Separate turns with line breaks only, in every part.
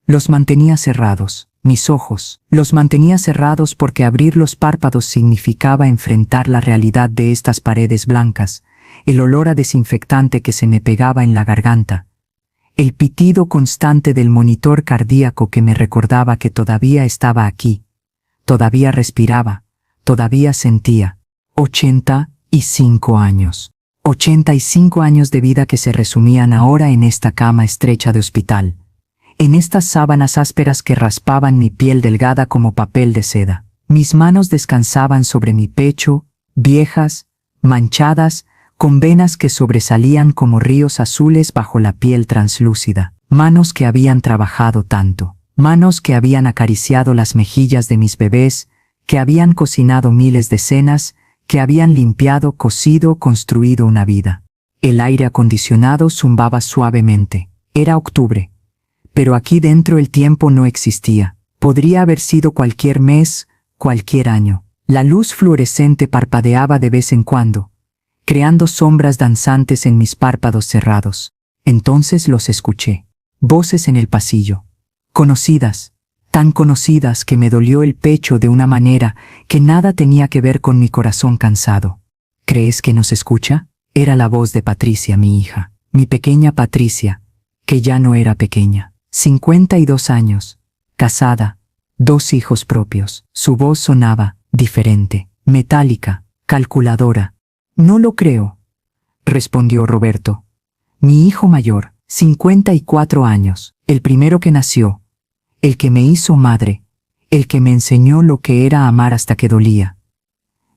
Los mantenía cerrados, mis ojos. Los mantenía cerrados porque abrir los párpados significaba enfrentar la realidad de estas paredes blancas, el olor a desinfectante que se me pegaba en la garganta, el pitido constante del monitor cardíaco que me recordaba que todavía estaba aquí, todavía respiraba, todavía sentía. 85 años. 85 años de vida que se resumían ahora en esta cama estrecha de hospital, en estas sábanas ásperas que raspaban mi piel delgada como papel de seda. Mis manos descansaban sobre mi pecho, viejas, manchadas, con venas que sobresalían como ríos azules bajo la piel translúcida. Manos que habían trabajado tanto. Manos que habían acariciado las mejillas de mis bebés, que habían cocinado miles de cenas, que habían limpiado, cosido, construido una vida. El aire acondicionado zumbaba suavemente. Era octubre. Pero aquí dentro el tiempo no existía. Podría haber sido cualquier mes, cualquier año. La luz fluorescente parpadeaba de vez en cuando, creando sombras danzantes en mis párpados cerrados. Entonces los escuché. Voces en el pasillo. Conocidas, tan conocidas que me dolió el pecho de una manera que nada tenía que ver con mi corazón cansado. ¿Crees que nos escucha? Era la voz de Patricia, mi hija. Mi pequeña Patricia, que ya no era pequeña. 52 años, casada, 2 hijos propios. Su voz sonaba diferente, metálica, calculadora. No lo creo, respondió Roberto. Mi hijo mayor, 54 años, el primero que nació, el que me hizo madre, el que me enseñó lo que era amar hasta que dolía.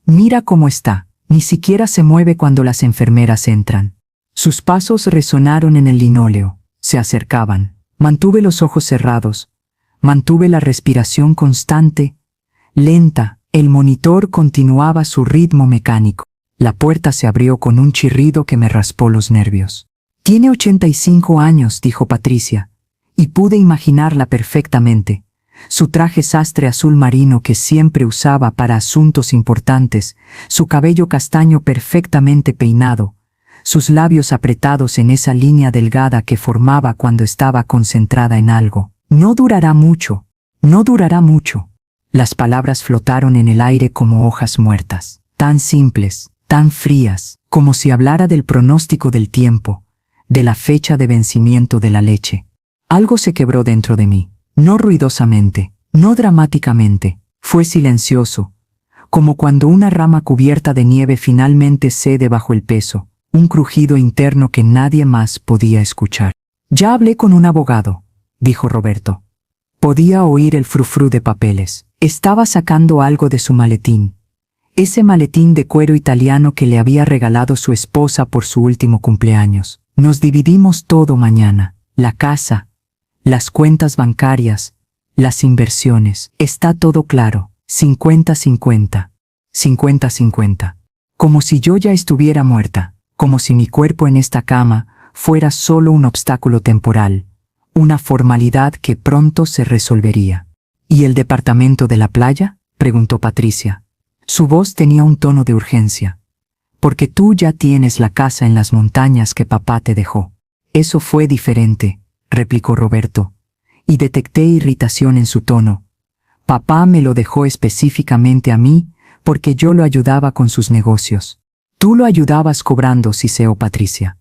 Mira cómo está, ni siquiera se mueve cuando las enfermeras entran. Sus pasos resonaron en el linóleo, se acercaban. Mantuve los ojos cerrados, mantuve la respiración constante, lenta. El monitor continuaba su ritmo mecánico. La puerta se abrió con un chirrido que me raspó los nervios. Tiene 85 años, dijo Patricia, y pude imaginarla perfectamente. Su traje sastre azul marino que siempre usaba para asuntos importantes, su cabello castaño perfectamente peinado, sus labios apretados en esa línea delgada que formaba cuando estaba concentrada en algo. No durará mucho, no durará mucho. Las palabras flotaron en el aire como hojas muertas, tan simples, tan frías, como si hablara del pronóstico del tiempo, de la fecha de vencimiento de la leche. Algo se quebró dentro de mí, no ruidosamente, no dramáticamente, fue silencioso, como cuando una rama cubierta de nieve finalmente cede bajo el peso, un crujido interno que nadie más podía escuchar. Ya hablé con un abogado, dijo Roberto. Podía oír el frufru de papeles. Estaba sacando algo de su maletín. Ese maletín de cuero italiano que le había regalado su esposa por su último cumpleaños. Nos dividimos todo mañana. La casa, las cuentas bancarias, las inversiones. Está todo claro. 50-50. 50-50. Como si yo ya estuviera muerta. Como si mi cuerpo en esta cama fuera solo un obstáculo temporal, una formalidad que pronto se resolvería. ¿Y el departamento de la playa?, preguntó Patricia. Su voz tenía un tono de urgencia. Porque tú ya tienes la casa en las montañas que papá te dejó. Eso fue diferente, replicó Roberto, y detecté irritación en su tono. Papá me lo dejó específicamente a mí porque yo lo ayudaba con sus negocios. Tú lo ayudabas cobrando, siseó Patricia.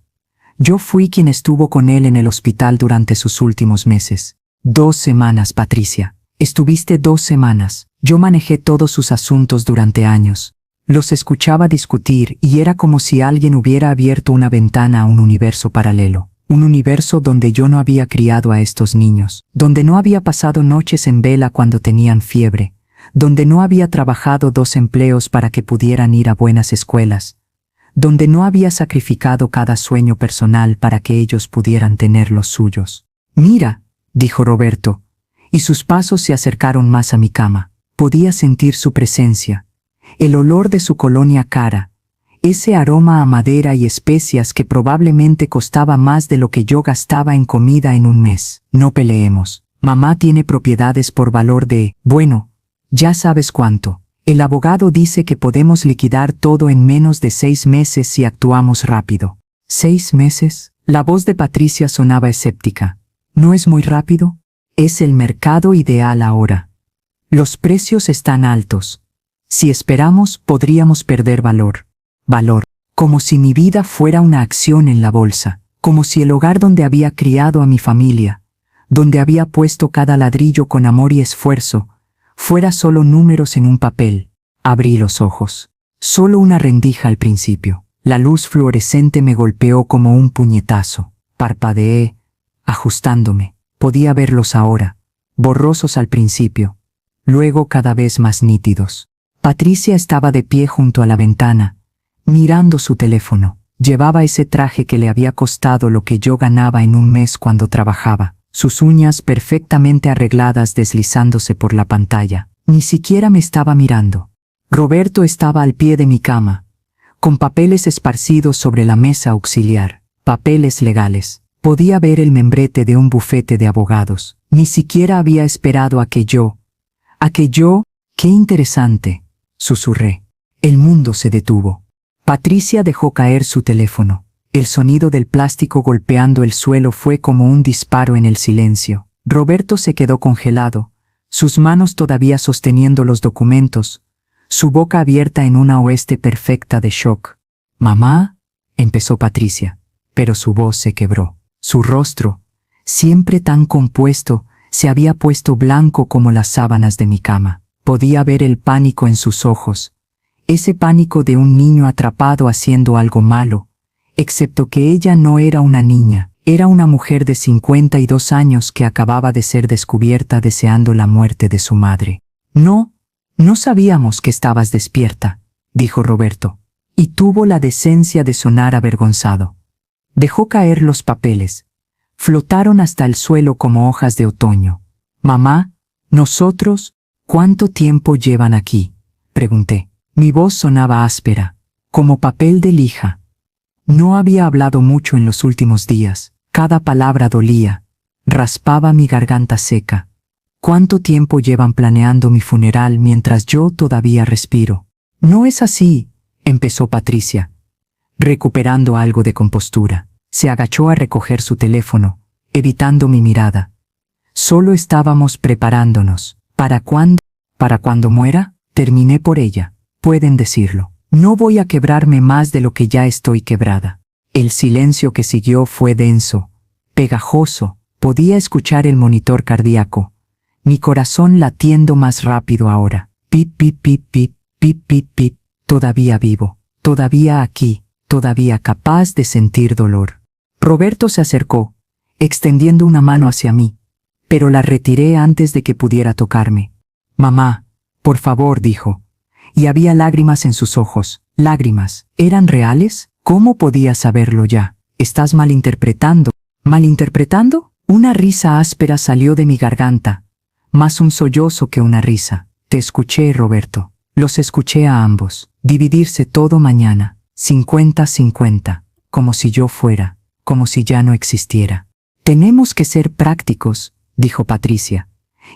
Yo fui quien estuvo con él en el hospital durante sus últimos meses. 2 semanas, Patricia. Estuviste 2 semanas. Yo manejé todos sus asuntos durante años. Los escuchaba discutir y era como si alguien hubiera abierto una ventana a un universo paralelo. Un universo donde yo no había criado a estos niños, donde no había pasado noches en vela cuando tenían fiebre, donde no había trabajado 2 empleos para que pudieran ir a buenas escuelas, donde no había sacrificado cada sueño personal para que ellos pudieran tener los suyos. Mira, dijo Roberto, y sus pasos se acercaron más a mi cama. Podía sentir su presencia, el olor de su colonia cara, ese aroma a madera y especias que probablemente costaba más de lo que yo gastaba en comida en un mes. No peleemos. Mamá tiene propiedades por valor de, bueno, ya sabes cuánto. El abogado dice que podemos liquidar todo en menos de 6 meses si actuamos rápido. ¿6 meses? La voz de Patricia sonaba escéptica. ¿No es muy rápido? Es el mercado ideal ahora. Los precios están altos. Si esperamos, podríamos perder valor. Valor. Como si mi vida fuera una acción en la bolsa. Como si el hogar donde había criado a mi familia, donde había puesto cada ladrillo con amor y esfuerzo, fuera solo números en un papel. Abrí los ojos. Solo una rendija al principio. La luz fluorescente me golpeó como un puñetazo. Parpadeé, ajustándome. Podía verlos ahora, borrosos al principio, luego cada vez más nítidos. Patricia estaba de pie junto a la ventana, mirando su teléfono. Llevaba ese traje que le había costado lo que yo ganaba en un mes cuando trabajaba, sus uñas perfectamente arregladas deslizándose por la pantalla. Ni siquiera me estaba mirando. Roberto estaba al pie de mi cama, con papeles esparcidos sobre la mesa auxiliar, papeles legales. Podía ver el membrete de un bufete de abogados. Ni siquiera había esperado a que yo, qué interesante, susurré. El mundo se detuvo. Patricia dejó caer su teléfono. El sonido del plástico golpeando el suelo fue como un disparo en el silencio. Roberto se quedó congelado, sus manos todavía sosteniendo los documentos, su boca abierta en una oeste perfecta de shock. «Mamá», empezó Patricia, pero su voz se quebró. Su rostro, siempre tan compuesto, se había puesto blanco como las sábanas de mi cama. Podía ver el pánico en sus ojos, ese pánico de un niño atrapado haciendo algo malo, excepto que ella no era una niña, era una mujer de 52 años que acababa de ser descubierta deseando la muerte de su madre. No sabíamos que estabas despierta», dijo Roberto, y tuvo la decencia de sonar avergonzado. Dejó caer los papeles. Flotaron hasta el suelo como hojas de otoño. «Mamá, nosotros, ¿cuánto tiempo llevan aquí?», pregunté. Mi voz sonaba áspera, como papel de lija. No había hablado mucho en los últimos días. Cada palabra dolía. Raspaba mi garganta seca. ¿Cuánto tiempo llevan planeando mi funeral mientras yo todavía respiro? «No es así», empezó Patricia, recuperando algo de compostura. Se agachó a recoger su teléfono, evitando mi mirada. «Solo estábamos preparándonos. ¿Para cuándo? ¿Para cuando muera?» Terminé por ella. Pueden decirlo. No voy a quebrarme más de lo que ya estoy quebrada. El silencio que siguió fue denso, pegajoso. Podía escuchar el monitor cardíaco. Mi corazón latiendo más rápido ahora. Pip, pip, pip, pip, pip, pip, pip. Todavía vivo. Todavía aquí. Todavía capaz de sentir dolor. Roberto se acercó, extendiendo una mano hacia mí, pero la retiré antes de que pudiera tocarme. «Mamá, por favor», dijo, y había lágrimas en sus ojos. ¿Lágrimas? ¿Eran reales? ¿Cómo podía saberlo ya? «Estás malinterpretando». ¿Malinterpretando? Una risa áspera salió de mi garganta, más un sollozo que una risa. «Te escuché, Roberto». Los escuché a ambos. Dividirse todo mañana. 50-50. Como si yo fuera. Como si ya no existiera. «Tenemos que ser prácticos», dijo Patricia,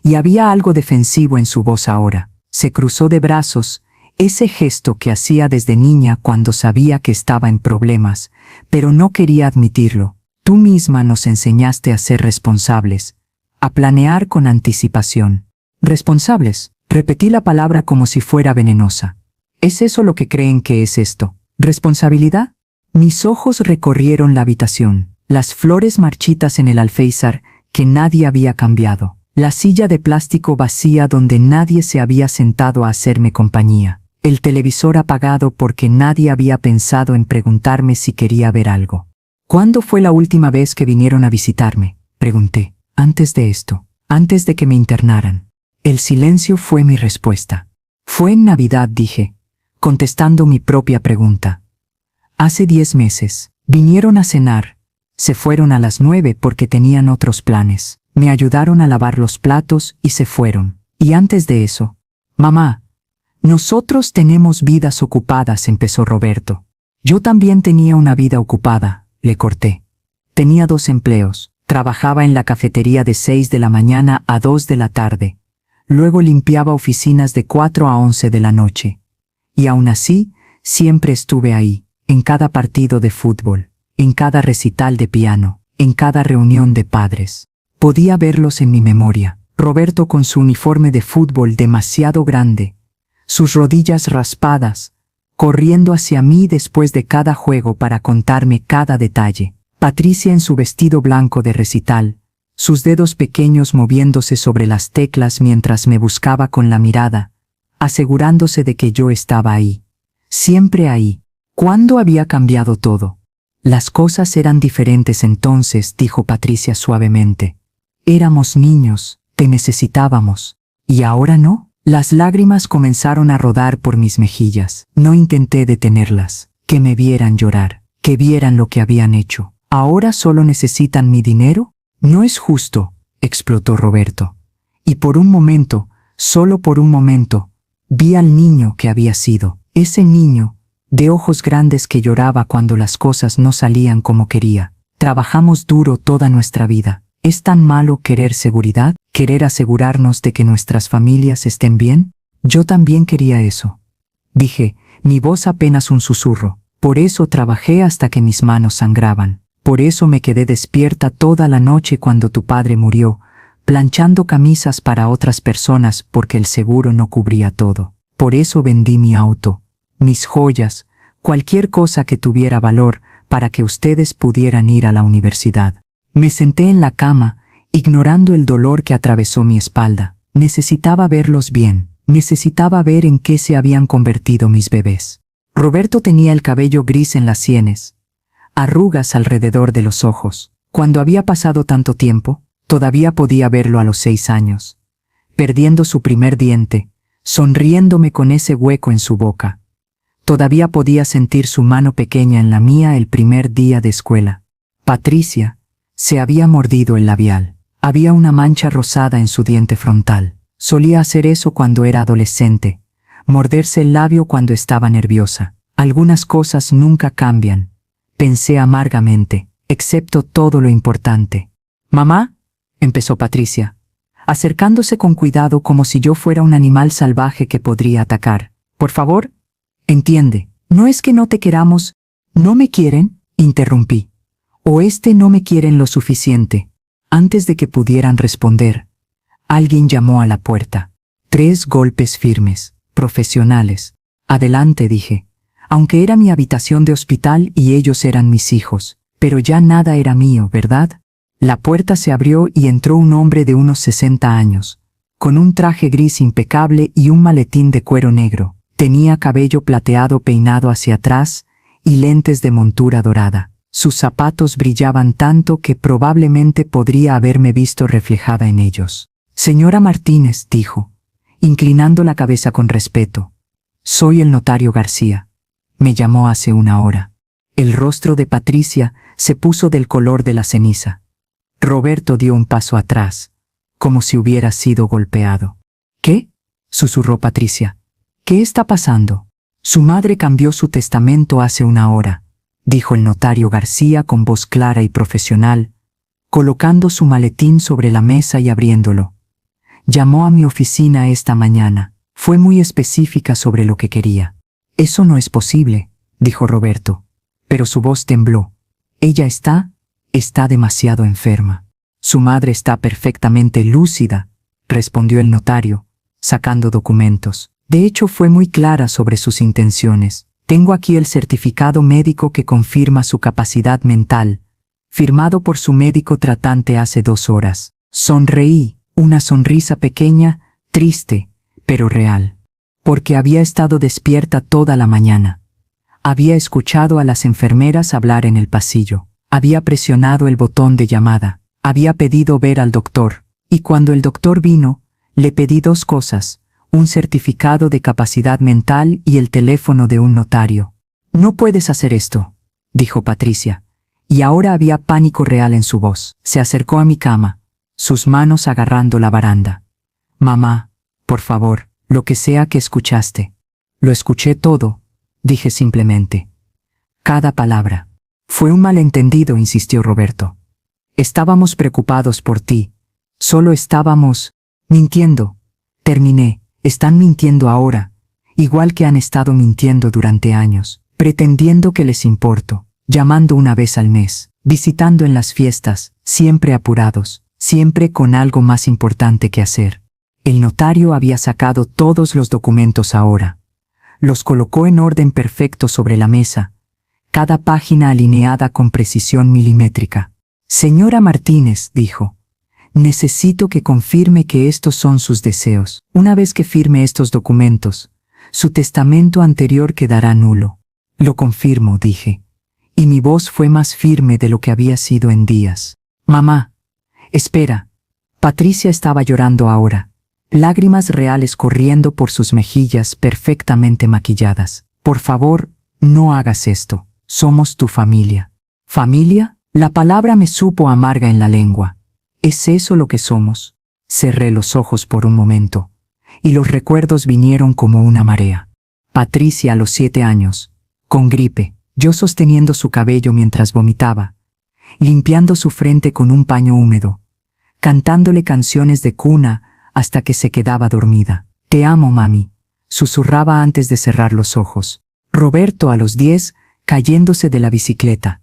y había algo defensivo en su voz ahora. Se cruzó de brazos, ese gesto que hacía desde niña cuando sabía que estaba en problemas, pero no quería admitirlo. «Tú misma nos enseñaste a ser responsables, a planear con anticipación». «¿Responsables?», repetí la palabra como si fuera venenosa. ¿Es eso lo que creen que es esto? ¿Responsabilidad? Mis ojos recorrieron la habitación, las flores marchitas en el alféizar que nadie había cambiado, la silla de plástico vacía donde nadie se había sentado a hacerme compañía, el televisor apagado porque nadie había pensado en preguntarme si quería ver algo. «¿Cuándo fue la última vez que vinieron a visitarme?», pregunté. «Antes de esto, antes de que me internaran». El silencio fue mi respuesta. «Fue en Navidad», dije, contestando mi propia pregunta. «Hace 10 meses. Vinieron a cenar. Se fueron a las 9 porque tenían otros planes. Me ayudaron a lavar los platos y se fueron. Y antes de eso, mamá, nosotros tenemos vidas ocupadas», empezó Roberto. «Yo también tenía una vida ocupada», le corté. Tenía 2 empleos. Trabajaba en la cafetería de 6 de la mañana a 2 de la tarde. Luego limpiaba oficinas de 4 a 11 de la noche. Y aún así, siempre estuve ahí, en cada partido de fútbol, en cada recital de piano, en cada reunión de padres. Podía verlos en mi memoria. Roberto con su uniforme de fútbol demasiado grande, sus rodillas raspadas, corriendo hacia mí después de cada juego para contarme cada detalle. Patricia en su vestido blanco de recital, sus dedos pequeños moviéndose sobre las teclas mientras me buscaba con la mirada, asegurándose de que yo estaba ahí. Siempre ahí. ¿Cuándo había cambiado todo? Las cosas eran diferentes entonces, dijo Patricia suavemente. Éramos niños, te necesitábamos. ¿Y ahora no? Las lágrimas comenzaron a rodar por mis mejillas. No intenté detenerlas. Que me vieran llorar, que vieran lo que habían hecho. ¿Ahora solo necesitan mi dinero? No es justo, explotó Roberto. Y por un momento, solo por un momento, vi al niño que había sido. Ese niño, de ojos grandes que lloraba cuando las cosas no salían como quería. Trabajamos duro toda nuestra vida. ¿Es tan malo querer seguridad? ¿Querer asegurarnos de que nuestras familias estén bien? Yo también quería eso. Dije, mi voz apenas un susurro. Por eso trabajé hasta que mis manos sangraban. Por eso me quedé despierta toda la noche cuando tu padre murió, planchando camisas para otras personas porque el seguro no cubría todo. Por eso vendí mi auto, mis joyas, cualquier cosa que tuviera valor para que ustedes pudieran ir a la universidad. Me senté en la cama, ignorando el dolor que atravesó mi espalda. Necesitaba verlos bien. Necesitaba ver en qué se habían convertido mis bebés. Roberto tenía el cabello gris en las sienes, arrugas alrededor de los ojos. Cuando había pasado tanto tiempo, todavía podía verlo a los 6 años, perdiendo su primer diente, sonriéndome con ese hueco en su boca. Todavía podía sentir su mano pequeña en la mía el primer día de escuela. Patricia se había mordido el labial. Había una mancha rosada en su diente frontal. Solía hacer eso cuando era adolescente, morderse el labio cuando estaba nerviosa. Algunas cosas nunca cambian, pensé amargamente, excepto todo lo importante. «Mamá», empezó Patricia, acercándose con cuidado como si yo fuera un animal salvaje que podría atacar. «Por favor, entiende, no es que no te queramos». «¿No me quieren?», interrumpí. «¿O no me quieren lo suficiente?». Antes de que pudieran responder, alguien llamó a la puerta. 3 golpes firmes, profesionales. «Adelante», dije, aunque era mi habitación de hospital y ellos eran mis hijos, pero ya nada era mío, ¿verdad? La puerta se abrió y entró un hombre de unos 60 años, con un traje gris impecable y un maletín de cuero negro. Tenía cabello plateado peinado hacia atrás y lentes de montura dorada. Sus zapatos brillaban tanto que probablemente podría haberme visto reflejada en ellos. «Señora Martínez», dijo, inclinando la cabeza con respeto. «Soy el notario García. Me llamó hace 1 hora». El rostro de Patricia se puso del color de la ceniza. Roberto dio un paso atrás, como si hubiera sido golpeado. «¿Qué?», susurró Patricia. «¿Qué está pasando?». «Su madre cambió su testamento hace 1 hora», dijo el notario García con voz clara y profesional, colocando su maletín sobre la mesa y abriéndolo. «Llamó a mi oficina esta mañana. Fue muy específica sobre lo que quería». «Eso no es posible», dijo Roberto, pero su voz tembló. «Ella está demasiado enferma». «Su madre está perfectamente lúcida», respondió el notario, sacando documentos. «De hecho, fue muy clara sobre sus intenciones. Tengo aquí el certificado médico que confirma su capacidad mental, firmado por su médico tratante hace 2 horas». Sonreí, una sonrisa pequeña, triste, pero real. Porque había estado despierta toda la mañana. Había escuchado a las enfermeras hablar en el pasillo. Había presionado el botón de llamada. Había pedido ver al doctor. Y cuando el doctor vino, le pedí 2 cosas: un certificado de capacidad mental y el teléfono de un notario. «No puedes hacer esto», dijo Patricia. Y ahora había pánico real en su voz. Se acercó a mi cama, sus manos agarrando la baranda. «Mamá, por favor, lo que sea que escuchaste». «Lo escuché todo», dije simplemente. «Cada palabra». «Fue un malentendido», insistió Roberto. «Estábamos preocupados por ti. Solo estábamos mintiendo». Terminé. «Están mintiendo ahora, igual que han estado mintiendo durante años, pretendiendo que les importo, llamando 1 vez al mes, visitando en las fiestas, siempre apurados, siempre con algo más importante que hacer. El notario había sacado todos los documentos ahora. Los colocó en orden perfecto sobre la mesa, cada página alineada con precisión milimétrica. Señora Martínez, dijo, necesito que confirme que estos son sus deseos. Una vez que firme estos documentos, su testamento anterior quedará nulo. Lo confirmo, dije, y mi voz fue más firme de lo que había sido en días. Mamá, espera. Patricia estaba llorando ahora, lágrimas reales corriendo por sus mejillas perfectamente maquilladas. Por favor, no hagas esto. Somos tu familia. ¿Familia? La palabra me supo amarga en la lengua. ¿Es eso lo que somos? Cerré los ojos por un momento, y los recuerdos vinieron como una marea. Patricia a los 7 años, con gripe, yo sosteniendo su cabello mientras vomitaba, limpiando su frente con un paño húmedo, cantándole canciones de cuna hasta que se quedaba dormida. Te amo, mami, susurraba antes de cerrar los ojos. Roberto a los 10, cayéndose de la bicicleta,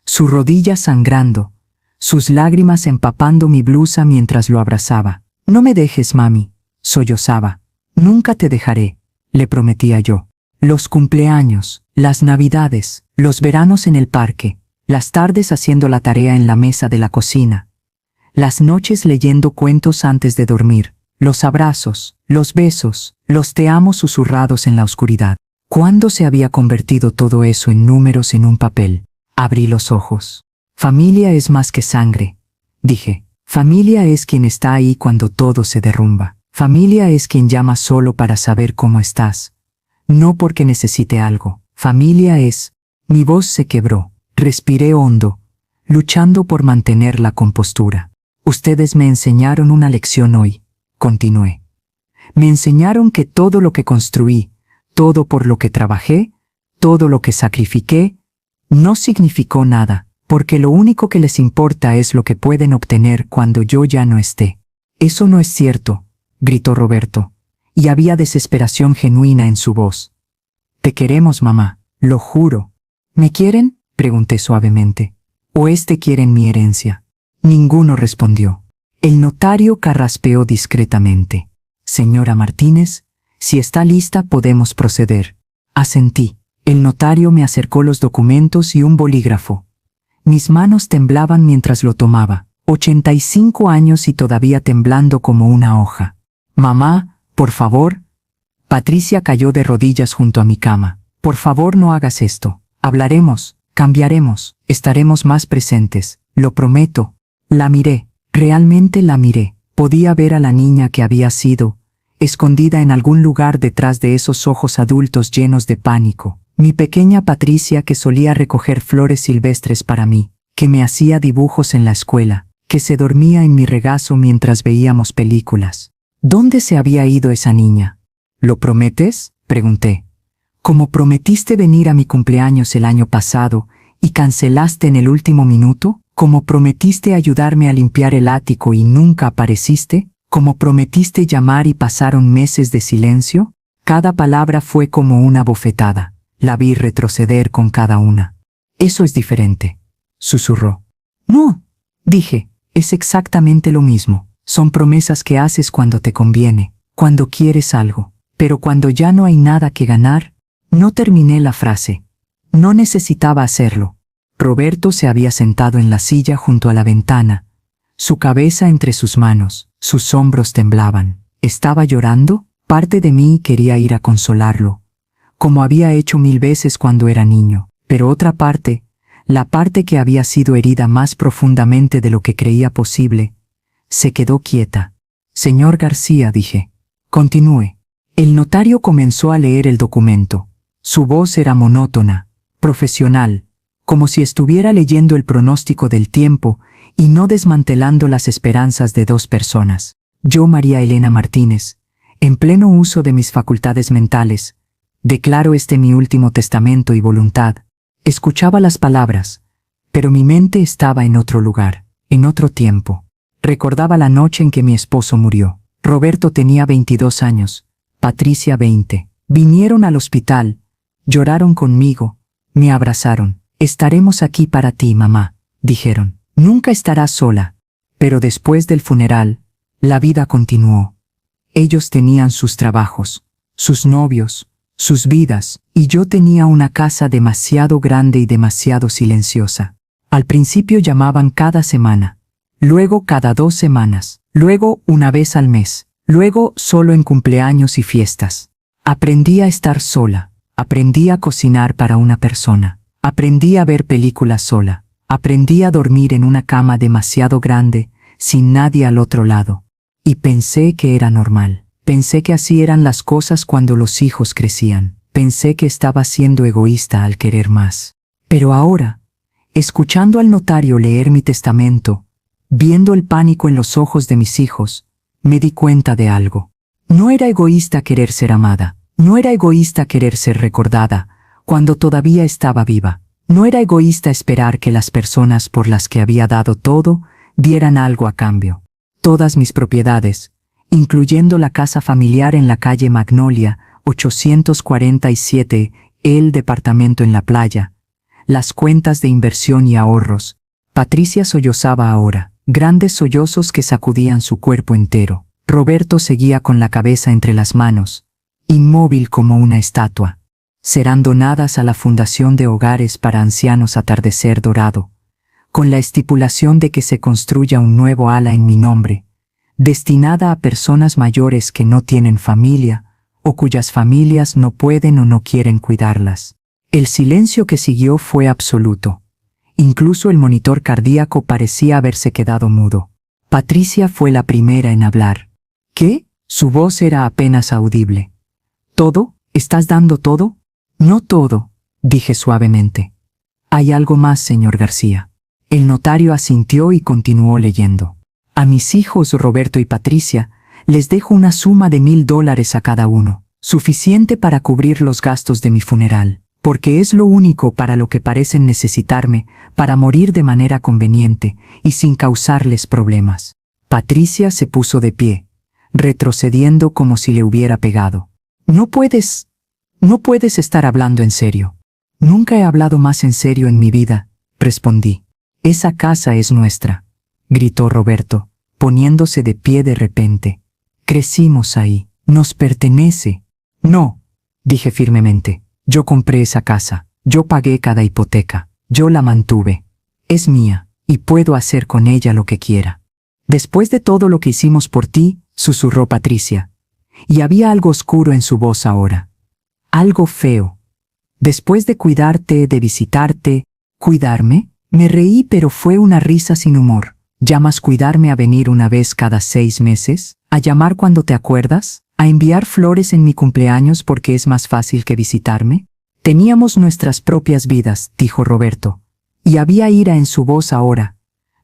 su rodilla sangrando, sus lágrimas empapando mi blusa mientras lo abrazaba. No me dejes, mami, sollozaba. Nunca te dejaré, le prometía yo. Los cumpleaños, las navidades, los veranos en el parque, las tardes haciendo la tarea en la mesa de la cocina, las noches leyendo cuentos antes de dormir, los abrazos, los besos, los te amo susurrados en la oscuridad. ¿Cuándo se había convertido todo eso en números en un papel? Abrí los ojos. Familia es más que sangre, dije. Familia es quien está ahí cuando todo se derrumba. Familia es quien llama solo para saber cómo estás, no porque necesite algo. Familia es... Mi voz se quebró. Respiré hondo, luchando por mantener la compostura. Ustedes me enseñaron una lección hoy, continué. Me enseñaron que todo lo que construí, todo por lo que trabajé, todo lo que sacrifiqué, no significó nada, porque lo único que les importa es lo que pueden obtener cuando yo ya no esté. Eso no es cierto, gritó Roberto, y había desesperación genuina en su voz. Te queremos, mamá, lo juro. ¿Me quieren?, pregunté suavemente. ¿O quieren mi herencia? Ninguno respondió. El notario carraspeó discretamente. Señora Martínez, si está lista podemos proceder. Asentí. El notario me acercó los documentos y un bolígrafo. Mis manos temblaban mientras lo tomaba. 85 años y todavía temblando como una hoja. Mamá, por favor. Patricia cayó de rodillas junto a mi cama. Por favor, no hagas esto. Hablaremos, cambiaremos, estaremos más presentes, lo prometo. La miré, realmente la miré. Podía ver a la niña que había sido, escondida en algún lugar detrás de esos ojos adultos llenos de pánico. Mi pequeña Patricia que solía recoger flores silvestres para mí, que me hacía dibujos en la escuela, que se dormía en mi regazo mientras veíamos películas. ¿Dónde se había ido esa niña? ¿Lo prometes?, pregunté. ¿Como prometiste venir a mi cumpleaños el año pasado y cancelaste en el último minuto? ¿Como prometiste ayudarme a limpiar el ático y nunca apareciste? ¿Como prometiste llamar y pasaron meses de silencio? Cada palabra fue como una bofetada. La vi retroceder con cada una. Eso es diferente, susurró. No, dije, es exactamente lo mismo. Son promesas que haces cuando te conviene, cuando quieres algo. Pero cuando ya no hay nada que ganar, no terminé la frase. No necesitaba hacerlo. Roberto se había sentado en la silla junto a la ventana, su cabeza entre sus manos, sus hombros temblaban. ¿Estaba llorando? Parte de mí quería ir a consolarlo, como había hecho 1000 veces cuando era niño, pero otra parte, la parte que había sido herida más profundamente de lo que creía posible, se quedó quieta. Señor García, dije, continúe. El notario comenzó a leer el documento. Su voz era monótona, profesional, como si estuviera leyendo el pronóstico del tiempo y no desmantelando las esperanzas de 2 personas. Yo, María Elena Martínez, en pleno uso de mis facultades mentales, declaro mi último testamento y voluntad. Escuchaba las palabras, pero mi mente estaba en otro lugar, en otro tiempo. Recordaba la noche en que mi esposo murió. Roberto tenía 22 años, Patricia 20. Vinieron al hospital, lloraron conmigo, me abrazaron. Estaremos aquí para ti, mamá, dijeron. Nunca estarás sola. Pero después del funeral, la vida continuó. Ellos tenían sus trabajos, sus novios, sus vidas, y yo tenía una casa demasiado grande y demasiado silenciosa. Al principio llamaban cada semana, luego cada 2 semanas, luego una vez al mes, luego solo en cumpleaños y fiestas. Aprendí a estar sola, aprendí a cocinar para una persona, aprendí a ver películas sola, aprendí a dormir en una cama demasiado grande, sin nadie al otro lado. Y pensé que era normal. Pensé que así eran las cosas cuando los hijos crecían. Pensé que estaba siendo egoísta al querer más. Pero ahora, escuchando al notario leer mi testamento, viendo el pánico en los ojos de mis hijos, me di cuenta de algo. No era egoísta querer ser amada. No era egoísta querer ser recordada cuando todavía estaba viva. No era egoísta esperar que las personas por las que había dado todo dieran algo a cambio. Todas mis propiedades, incluyendo la casa familiar en la calle Magnolia, 847, el departamento en la playa, las cuentas de inversión y ahorros. Patricia sollozaba ahora, grandes sollozos que sacudían su cuerpo entero. Roberto seguía con la cabeza entre las manos, inmóvil como una estatua. Serán donadas a la Fundación de Hogares para Ancianos Atardecer Dorado, con la estipulación de que se construya un nuevo ala en mi nombre, destinada a personas mayores que no tienen familia o cuyas familias no pueden o no quieren cuidarlas. El silencio que siguió fue absoluto. Incluso el monitor cardíaco parecía haberse quedado mudo. Patricia fue la primera en hablar. ¿Qué? Su voz era apenas audible. ¿Todo? ¿Estás dando todo? No todo, dije suavemente. Hay algo más, señor García. El notario asintió y continuó leyendo. A mis hijos Roberto y Patricia les dejo una suma de $1000 a cada uno, suficiente para cubrir los gastos de mi funeral, porque es lo único para lo que parecen necesitarme para morir de manera conveniente y sin causarles problemas. Patricia se puso de pie, retrocediendo como si le hubiera pegado. No puedes estar hablando en serio. Nunca he hablado más en serio en mi vida, respondí. Esa casa es nuestra, gritó Roberto, poniéndose de pie de repente. Crecimos ahí, nos pertenece. No, dije firmemente, yo compré esa casa, yo pagué cada hipoteca, yo la mantuve. Es mía, y puedo hacer con ella lo que quiera. Después de todo lo que hicimos por ti, susurró Patricia, y había algo oscuro en su voz ahora. Algo feo. Después de cuidarte, de visitarte, ¿cuidarme? Me reí, pero fue una risa sin humor. ¿Llamas cuidarme a venir una vez cada 6 meses? ¿A llamar cuando te acuerdas? ¿A enviar flores en mi cumpleaños porque es más fácil que visitarme? Teníamos nuestras propias vidas, dijo Roberto, y había ira en su voz ahora,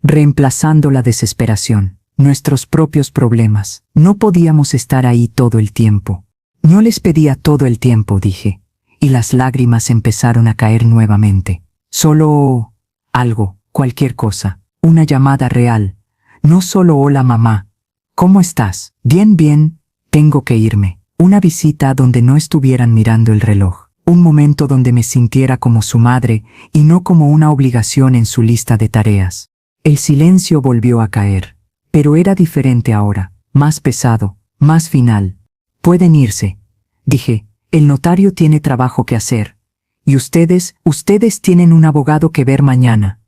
reemplazando la desesperación. Nuestros propios problemas. No podíamos estar ahí todo el tiempo. No les pedía todo el tiempo, dije, y las lágrimas empezaron a caer nuevamente. Solo algo, cualquier cosa, una llamada real. No solo hola mamá. ¿Cómo estás? Bien, bien, tengo que irme. Una visita donde no estuvieran mirando el reloj. Un momento donde me sintiera como su madre y no como una obligación en su lista de tareas. El silencio volvió a caer. Pero era diferente ahora, más pesado, más final. Pueden irse, dije, el notario tiene trabajo que hacer. Y ustedes tienen un abogado que ver mañana,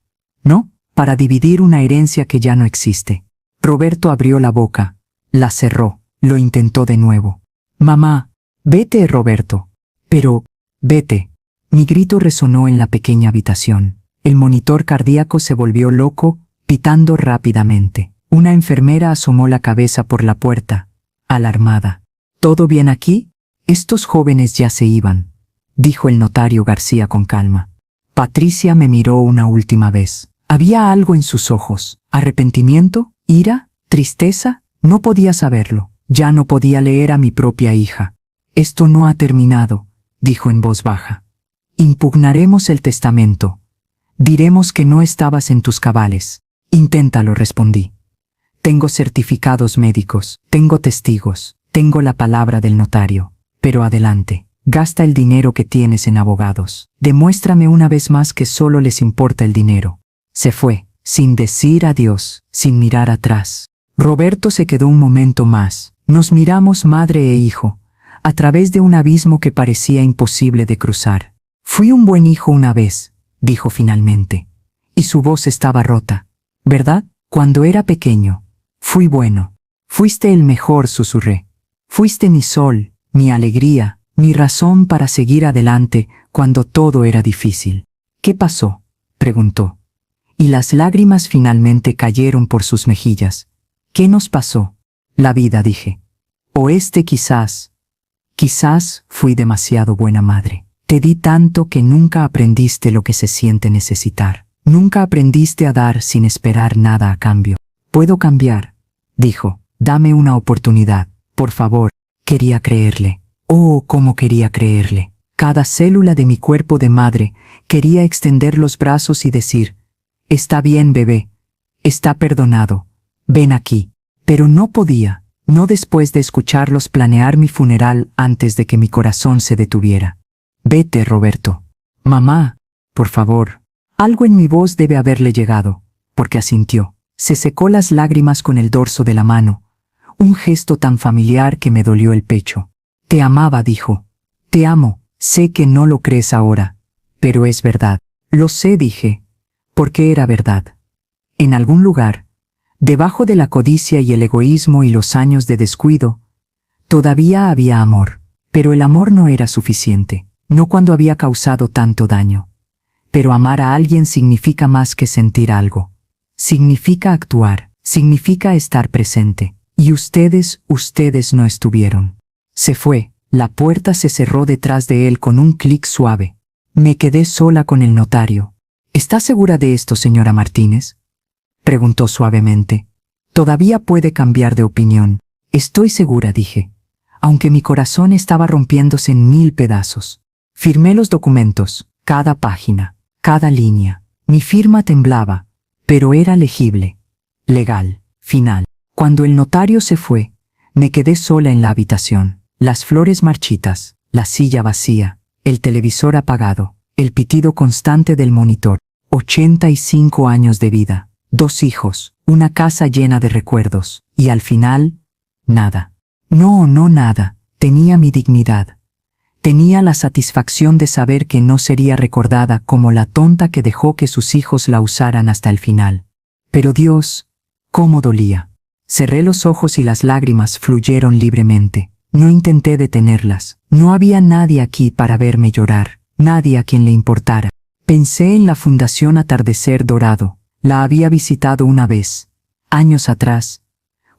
¿no? Para dividir una herencia que ya no existe. Roberto abrió la boca, la cerró, lo intentó de nuevo. Mamá, vete, Roberto. Pero, vete. Mi grito resonó en la pequeña habitación. El monitor cardíaco se volvió loco, pitando rápidamente. Una enfermera asomó la cabeza por la puerta, alarmada. ¿Todo bien aquí? Estos jóvenes ya se iban, dijo el notario García con calma. Patricia me miró una última vez. Había algo en sus ojos. ¿Arrepentimiento? ¿Ira? ¿Tristeza? No podía saberlo. Ya no podía leer a mi propia hija. Esto no ha terminado, dijo en voz baja. Impugnaremos el testamento. Diremos que no estabas en tus cabales. Inténtalo, respondí. Tengo certificados médicos, tengo testigos, tengo la palabra del notario. Pero adelante, gasta el dinero que tienes en abogados. Demuéstrame una vez más que solo les importa el dinero. Se fue, sin decir adiós, sin mirar atrás. Roberto se quedó un momento más. Nos miramos madre e hijo, a través de un abismo que parecía imposible de cruzar. Fui un buen hijo una vez, dijo finalmente. Y su voz estaba rota. ¿Verdad? Cuando era pequeño. Fui bueno. Fuiste el mejor, susurré. Fuiste mi sol, mi alegría, mi razón para seguir adelante cuando todo era difícil. ¿Qué pasó?, preguntó. Y las lágrimas finalmente cayeron por sus mejillas. ¿Qué nos pasó? La vida, dije. O quizás fui demasiado buena madre. Te di tanto que nunca aprendiste lo que se siente necesitar. Nunca aprendiste a dar sin esperar nada a cambio. Puedo cambiar, dijo. Dame una oportunidad, por favor. Quería creerle. Oh, cómo quería creerle. Cada célula de mi cuerpo de madre quería extender los brazos y decir, está bien, bebé. Está perdonado. Ven aquí. Pero no podía, no después de escucharlos planear mi funeral antes de que mi corazón se detuviera. Vete, Roberto. Mamá, por favor. Algo en mi voz debe haberle llegado, porque asintió. Se secó las lágrimas con el dorso de la mano, un gesto tan familiar que me dolió el pecho. Te amaba, dijo. Te amo, sé que no lo crees ahora, pero es verdad. Lo sé, dije, porque era verdad. En algún lugar, debajo de la codicia y el egoísmo y los años de descuido, todavía había amor, pero el amor no era suficiente, no cuando había causado tanto daño. Pero amar a alguien significa más que sentir algo. Significa actuar, significa estar presente. Y ustedes no estuvieron. Se fue, la puerta se cerró detrás de él con un clic suave. Me quedé sola con el notario. ¿Está segura de esto, señora Martínez?, preguntó suavemente. Todavía puede cambiar de opinión. Estoy segura, dije, aunque mi corazón estaba rompiéndose en 1000 pedazos. Firmé los documentos, cada página, cada línea. Mi firma temblaba, pero era legible, legal, final. Cuando el notario se fue, me quedé sola en la habitación. Las flores marchitas, la silla vacía, el televisor apagado, el pitido constante del monitor. 85 años de vida, 2 hijos, una casa llena de recuerdos, y al final, nada. No, nada. Tenía mi dignidad. Tenía la satisfacción de saber que no sería recordada como la tonta que dejó que sus hijos la usaran hasta el final. Pero Dios, cómo dolía. Cerré los ojos y las lágrimas fluyeron libremente. No intenté detenerlas. No había nadie aquí para verme llorar, nadie a quien le importara. Pensé en la Fundación Atardecer Dorado. La había visitado una vez, años atrás,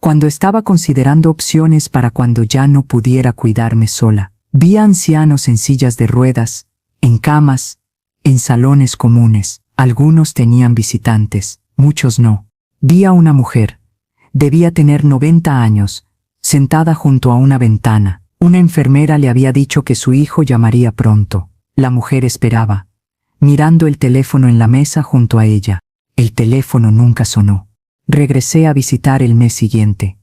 cuando estaba considerando opciones para cuando ya no pudiera cuidarme sola. Vi a ancianos en sillas de ruedas, en camas, en salones comunes. Algunos tenían visitantes, muchos no. Vi a una mujer, debía tener 90 años, sentada junto a una ventana. Una enfermera le había dicho que su hijo llamaría pronto. La mujer esperaba, mirando el teléfono en la mesa junto a ella. El teléfono nunca sonó. Regresé a visitar el mes siguiente.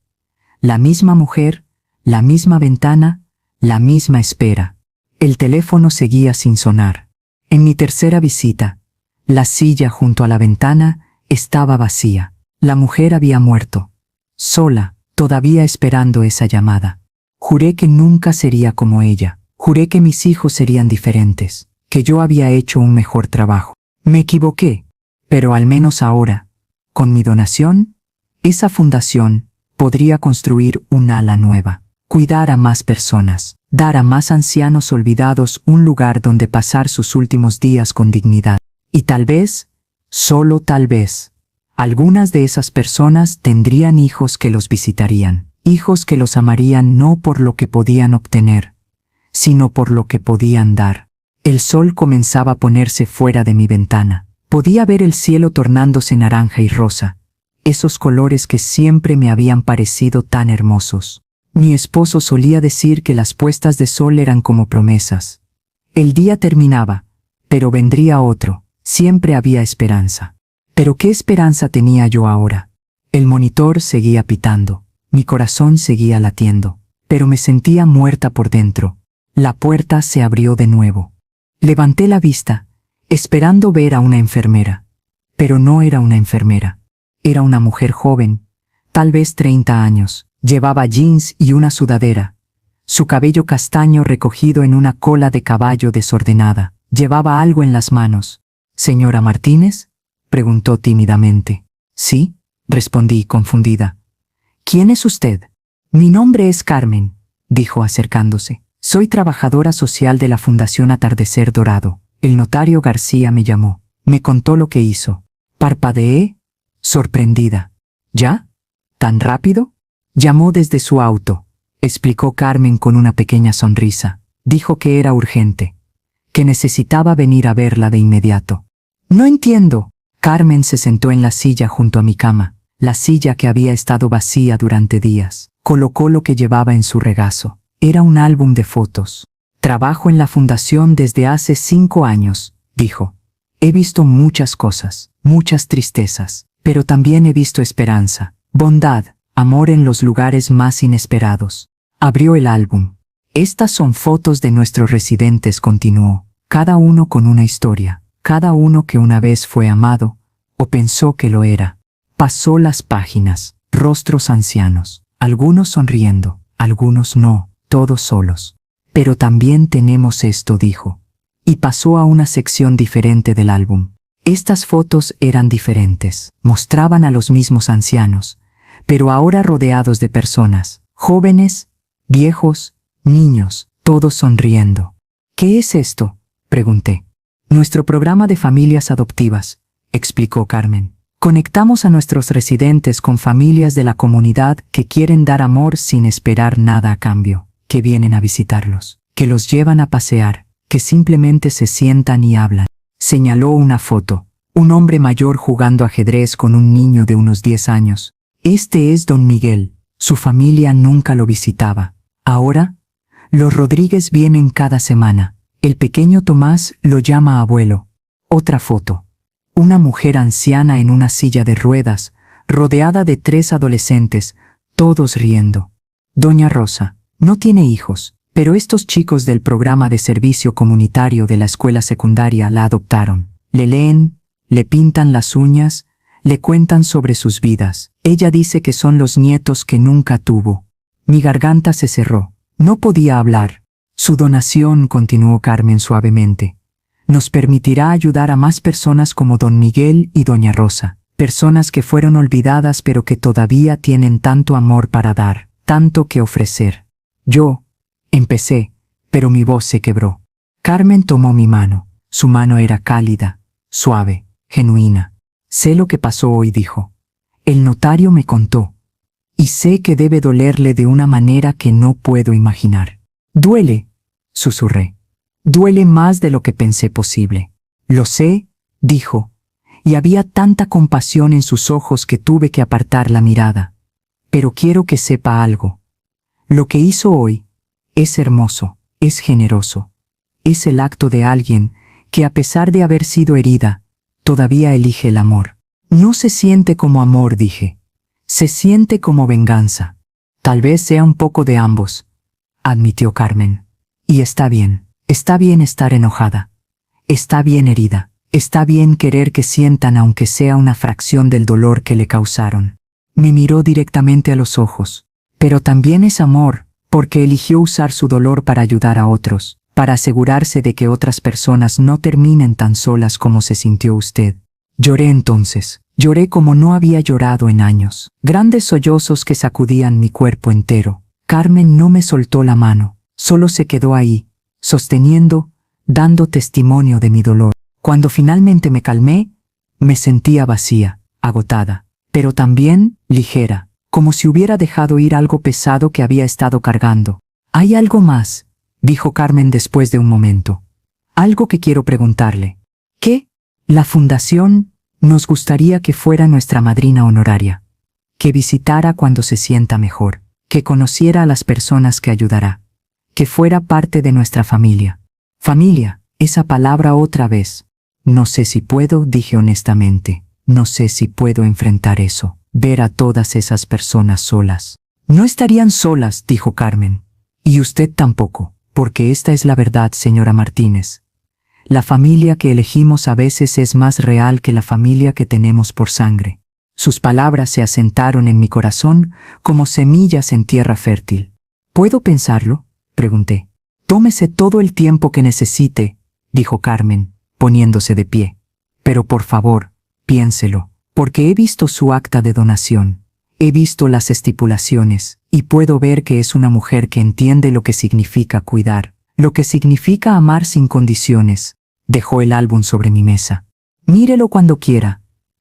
La misma mujer, la misma ventana, la misma espera. El teléfono seguía sin sonar. En mi tercera visita, la silla junto a la ventana estaba vacía. La mujer había muerto. Sola, todavía esperando esa llamada. Juré que nunca sería como ella. Juré que mis hijos serían diferentes, que yo había hecho un mejor trabajo. Me equivoqué. Pero al menos ahora, con mi donación, esa fundación podría construir un ala nueva, cuidar a más personas, dar a más ancianos olvidados un lugar donde pasar sus últimos días con dignidad. Y tal vez, solo tal vez, algunas de esas personas tendrían hijos que los visitarían, hijos que los amarían no por lo que podían obtener, sino por lo que podían dar. El sol comenzaba a ponerse fuera de mi ventana. Podía ver el cielo tornándose naranja y rosa, esos colores que siempre me habían parecido tan hermosos. Mi esposo solía decir que las puestas de sol eran como promesas. El día terminaba, pero vendría otro. Siempre había esperanza. Pero ¿qué esperanza tenía yo ahora? El monitor seguía pitando, mi corazón seguía latiendo, pero me sentía muerta por dentro. La puerta se abrió de nuevo. Levanté la vista, esperando ver a una enfermera. pero no era una enfermera. Era una mujer joven, tal vez 30 años. Llevaba jeans y una sudadera. Su cabello castaño recogido en una cola de caballo desordenada. Llevaba algo en las manos. «¿Señora Martínez?», preguntó tímidamente. «Sí», respondí confundida. «¿Quién es usted?». «Mi nombre es Carmen», dijo acercándose. «Soy trabajadora social de la Fundación Atardecer Dorado. El notario García me llamó. Me contó lo que hizo». Parpadeé, sorprendida. «¿Ya? ¿Tan rápido?». «Llamó desde su auto», explicó Carmen con una pequeña sonrisa. «Dijo que era urgente, que necesitaba venir a verla de inmediato». «No entiendo». Carmen se sentó en la silla junto a mi cama, la silla que había estado vacía durante días. Colocó lo que llevaba en su regazo. Era un álbum de fotos. «Trabajo en la fundación desde hace 5 años», dijo. «He visto muchas cosas, muchas tristezas, pero también he visto esperanza, bondad, amor en los lugares más inesperados». Abrió el álbum. «Estas son fotos de nuestros residentes», continuó, «cada uno con una historia, cada uno que una vez fue amado, o pensó que lo era». Pasó las páginas, rostros ancianos, algunos sonriendo, algunos no, todos solos. «Pero también tenemos esto», dijo, y pasó a una sección diferente del álbum. Estas fotos eran diferentes, mostraban a los mismos ancianos, pero ahora rodeados de personas, jóvenes, viejos, niños, todos sonriendo. «¿Qué es esto?», pregunté. «Nuestro programa de familias adoptivas», explicó Carmen. «Conectamos a nuestros residentes con familias de la comunidad que quieren dar amor sin esperar nada a cambio, que vienen a visitarlos, que los llevan a pasear, que simplemente se sientan y hablan». Señaló una foto, un hombre mayor jugando ajedrez con un niño de unos 10 años. «Este es don Miguel. Su familia nunca lo visitaba. Ahora, los Rodríguez vienen cada semana. El pequeño Tomás lo llama abuelo». Otra foto. Una mujer anciana en una silla de ruedas, rodeada de 3 adolescentes, todos riendo. «Doña Rosa no tiene hijos, pero estos chicos del programa de servicio comunitario de la escuela secundaria la adoptaron. Le leen, le pintan las uñas, le cuentan sobre sus vidas. Ella dice que son los nietos que nunca tuvo». Mi garganta se cerró. No podía hablar. «Su donación», continuó Carmen suavemente, «nos permitirá ayudar a más personas como don Miguel y doña Rosa, personas que fueron olvidadas pero que todavía tienen tanto amor para dar, tanto que ofrecer». Yo empecé, pero mi voz se quebró. Carmen tomó mi mano. Su mano era cálida, suave, genuina. «Sé lo que pasó hoy», dijo. «El notario me contó. Y sé que debe dolerle de una manera que no puedo imaginar». «Duele», susurré. «Duele más de lo que pensé posible». «Lo sé», dijo, y había tanta compasión en sus ojos que tuve que apartar la mirada. «Pero quiero que sepa algo. Lo que hizo hoy es hermoso, es generoso. Es el acto de alguien que, a pesar de haber sido herida, todavía elige el amor». «No se siente como amor», dije. «Se siente como venganza». «Tal vez sea un poco de ambos», admitió Carmen. «Y está bien estar enojada. Está bien herida. Está bien querer que sientan aunque sea una fracción del dolor que le causaron». Me miró directamente a los ojos. «Pero también es amor, porque eligió usar su dolor para ayudar a otros, para asegurarse de que otras personas no terminen tan solas como se sintió usted». Lloré entonces. Lloré como no había llorado en años. Grandes sollozos que sacudían mi cuerpo entero. Carmen no me soltó la mano. Solo se quedó ahí, sosteniendo, dando testimonio de mi dolor. Cuando finalmente me calmé, me sentía vacía, agotada, pero también ligera, como si hubiera dejado ir algo pesado que había estado cargando. «Hay algo más», dijo Carmen después de un momento. «Algo que quiero preguntarle». «¿Qué?». «La fundación nos gustaría que fuera nuestra madrina honoraria, que visitara cuando se sienta mejor, que conociera a las personas que ayudará, que fuera parte de nuestra familia». «Familia», esa palabra otra vez. «No sé si puedo», dije honestamente. «No sé si puedo enfrentar eso, ver a todas esas personas solas». «No estarían solas», dijo Carmen. «Y usted tampoco, porque esta es la verdad, señora Martínez. La familia que elegimos a veces es más real que la familia que tenemos por sangre. Sus palabras se asentaron en mi corazón como semillas en tierra fértil. ¿Puedo pensarlo?, pregunté. Tómese todo el tiempo que necesite, dijo Carmen, poniéndose de pie. Pero por favor, piénselo, porque he visto su acta de donación. He visto las estipulaciones, y puedo ver que es una mujer que entiende lo que significa cuidar, lo que significa amar sin condiciones. Dejó el álbum sobre mi mesa. Mírelo cuando quiera,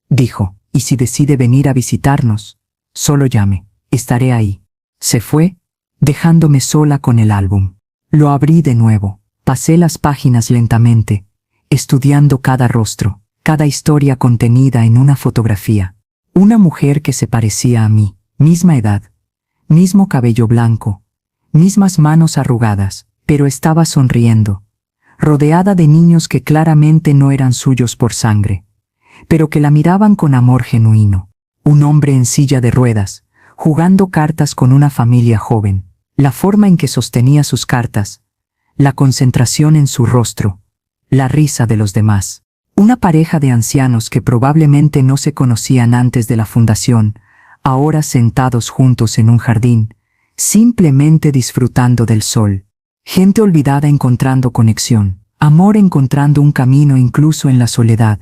dijo, y si decide venir a visitarnos, solo llame, estaré ahí. Se fue, dejándome sola con el álbum. Lo abrí de nuevo, pasé las páginas lentamente, estudiando cada rostro, cada historia contenida en una fotografía. Una mujer que se parecía a mí, misma edad, mismo cabello blanco, mismas manos arrugadas, pero estaba sonriendo, rodeada de niños que claramente no eran suyos por sangre, pero que la miraban con amor genuino. Un hombre en silla de ruedas, jugando cartas con una familia joven, la forma en que sostenía sus cartas, la concentración en su rostro, la risa de los demás. Una pareja de ancianos que probablemente no se conocían antes de la fundación, ahora sentados juntos en un jardín, simplemente disfrutando del sol. Gente olvidada encontrando conexión, amor encontrando un camino incluso en la soledad.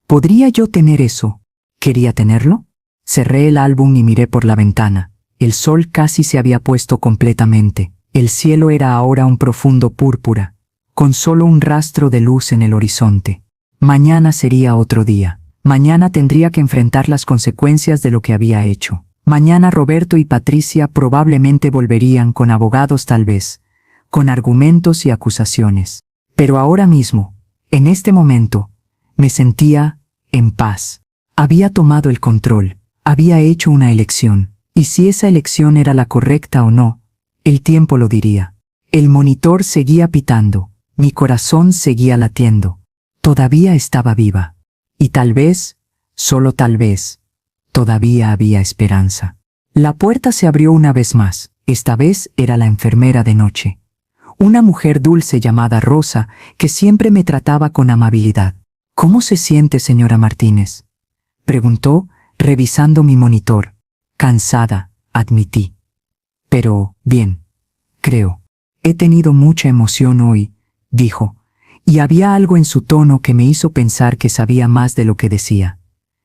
¿Podría yo tener eso? ¿Quería tenerlo? Cerré el álbum y miré por la ventana. El sol casi se había puesto completamente. El cielo era ahora un profundo púrpura, con solo un rastro de luz en el horizonte. Mañana sería otro día. Mañana tendría que enfrentar las consecuencias de lo que había hecho. Mañana Roberto y Patricia probablemente volverían con abogados tal vez, con argumentos y acusaciones. Pero ahora mismo, en este momento, me sentía en paz. Había tomado el control, había hecho una elección, y si esa elección era la correcta o no, el tiempo lo diría. El monitor seguía pitando, mi corazón seguía latiendo. Todavía estaba viva. Y tal vez, solo tal vez, todavía había esperanza. La puerta se abrió una vez más. Esta vez era la enfermera de noche. Una mujer dulce llamada Rosa, que siempre me trataba con amabilidad. ¿Cómo se siente, señora Martínez?, preguntó, revisando mi monitor. Cansada, admití. Pero, bien, creo. He tenido mucha emoción hoy, dijo, y había algo en su tono que me hizo pensar que sabía más de lo que decía.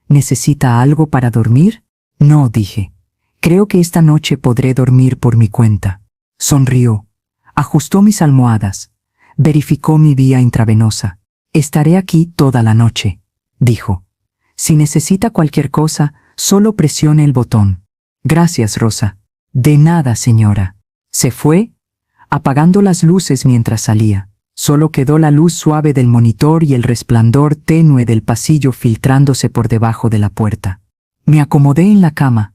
¿Necesita algo para dormir? No, dije. Creo que esta noche podré dormir por mi cuenta. Sonrió. Ajustó mis almohadas. Verificó mi vía intravenosa. Estaré aquí toda la noche, dijo. Si necesita cualquier cosa, solo presione el botón. Gracias, Rosa. De nada, señora. Se fue, apagando las luces mientras salía. Solo quedó la luz suave del monitor y el resplandor tenue del pasillo filtrándose por debajo de la puerta. Me acomodé en la cama,